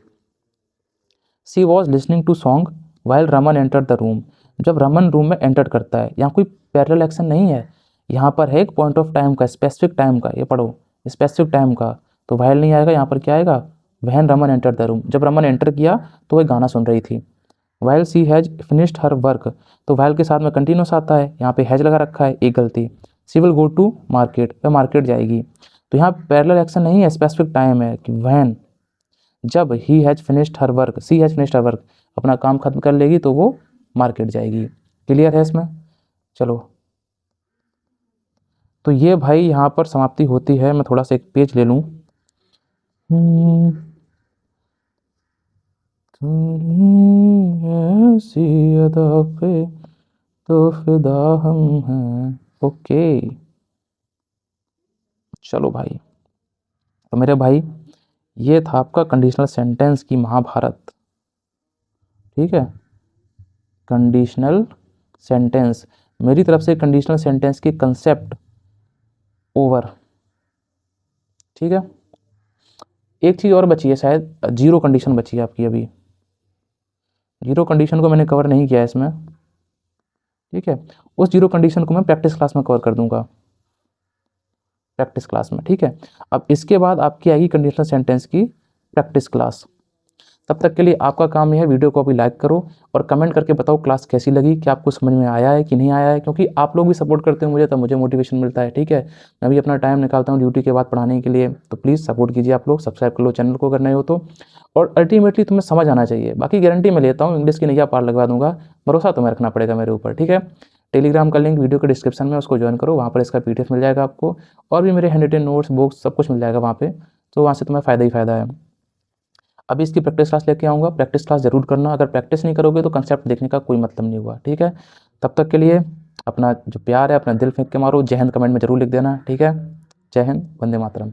She was listening to song while Raman enter the room, जब रमन रूम में एंटर करता है, यहाँ कोई पैरेलल एक्शन नहीं है, यहाँ पर है एक पॉइंट ऑफ टाइम का, स्पेसिफिक टाइम का, ये पढ़ो स्पेसिफिक टाइम का, तो वाइल नहीं आएगा, यहाँ पर क्या आएगा, वहन रमन एंटर द रूम, जब रमन एंटर किया तो वह गाना सुन रही थी। While she has finished her work, तो वाइल के साथ में कंटिन्यूस आता है, यहाँ पे हैज लगा रखा है, एक गलती। सी विल गो टू मार्केट, वह मार्केट जाएगी, तो यहाँ पैरेलल एक्शन नहीं है, स्पेसिफिक टाइम है कि वैन, जब he has finished her work, she has finished her work, अपना काम खत्म कर लेगी तो वो मार्केट जाएगी। क्लियर है इसमें, चलो। तो ये भाई यहाँ पर समाप्ति होती है, मैं थोड़ा सा एक पेज ले लूँ। ऐसी अदा पे तो फिदा हम हैं, ओके। चलो भाई, तो मेरे भाई ये था आपका कंडीशनल सेंटेंस की महाभारत, ठीक है। कंडीशनल सेंटेंस, मेरी तरफ से कंडीशनल सेंटेंस की कंसेप्ट ओवर, ठीक है। एक चीज़ और बची है शायद, जीरो कंडीशन बची है आपकी अभी, जीरो कंडीशन को मैंने कवर नहीं किया है इसमें, ठीक है। उस जीरो कंडीशन को मैं प्रैक्टिस क्लास में कवर कर दूंगा, प्रैक्टिस क्लास में, ठीक है। अब इसके बाद आपकी आएगी कंडीशनल सेंटेंस की प्रैक्टिस क्लास। तब तक के लिए आपका काम यह है, वीडियो को अभी लाइक करो और कमेंट करके बताओ क्लास कैसी लगी, कि आपको समझ में आया है कि नहीं आया है, क्योंकि आप लोग भी सपोर्ट करते हो मुझे, तब मुझे मोटिवेशन मिलता है, ठीक है। मैं भी अपना टाइम निकालता हूँ ड्यूटी के बाद पढ़ाने के लिए, तो प्लीज़ सपोर्ट कीजिए आप लोग, सब्सक्राइब कर लो चैनल को अगर नए हो तो, और अल्टीमेटली तुम्हें समझ आना चाहिए, बाकी गारंटी मैं लेता हूँ इंग्लिश की नैया पार लगवा दूंगा, भरोसा तुम्हें रखना पड़ेगा मेरे ऊपर, ठीक है। टेलीग्राम का लिंक वीडियो के डिस्क्रिप्शन में, उसको ज्वाइन करो, वहाँ पर इसका PDF मिल जाएगा आपको, और भी मेरे हैंड रिटन नोट्स, बुक्स सब कुछ मिल जाएगा वहाँ पे, तो वहाँ से तुम्हें फ़ायदा ही फ़ायदा है। अभी इसकी प्रैक्टिस क्लास लेके आऊँगा, प्रैक्टिस क्लास जरूर करना, अगर प्रैक्टिस नहीं करोगे तो कंसेप्ट देखने का कोई मतलब नहीं हुआ, ठीक है। तब तक के लिए अपना जो प्यार है अपना दिल फेंक के मारो, जय हिंद कमेंट में जरूर लिख देना, ठीक है। जय हिंद, वंदे मातरम।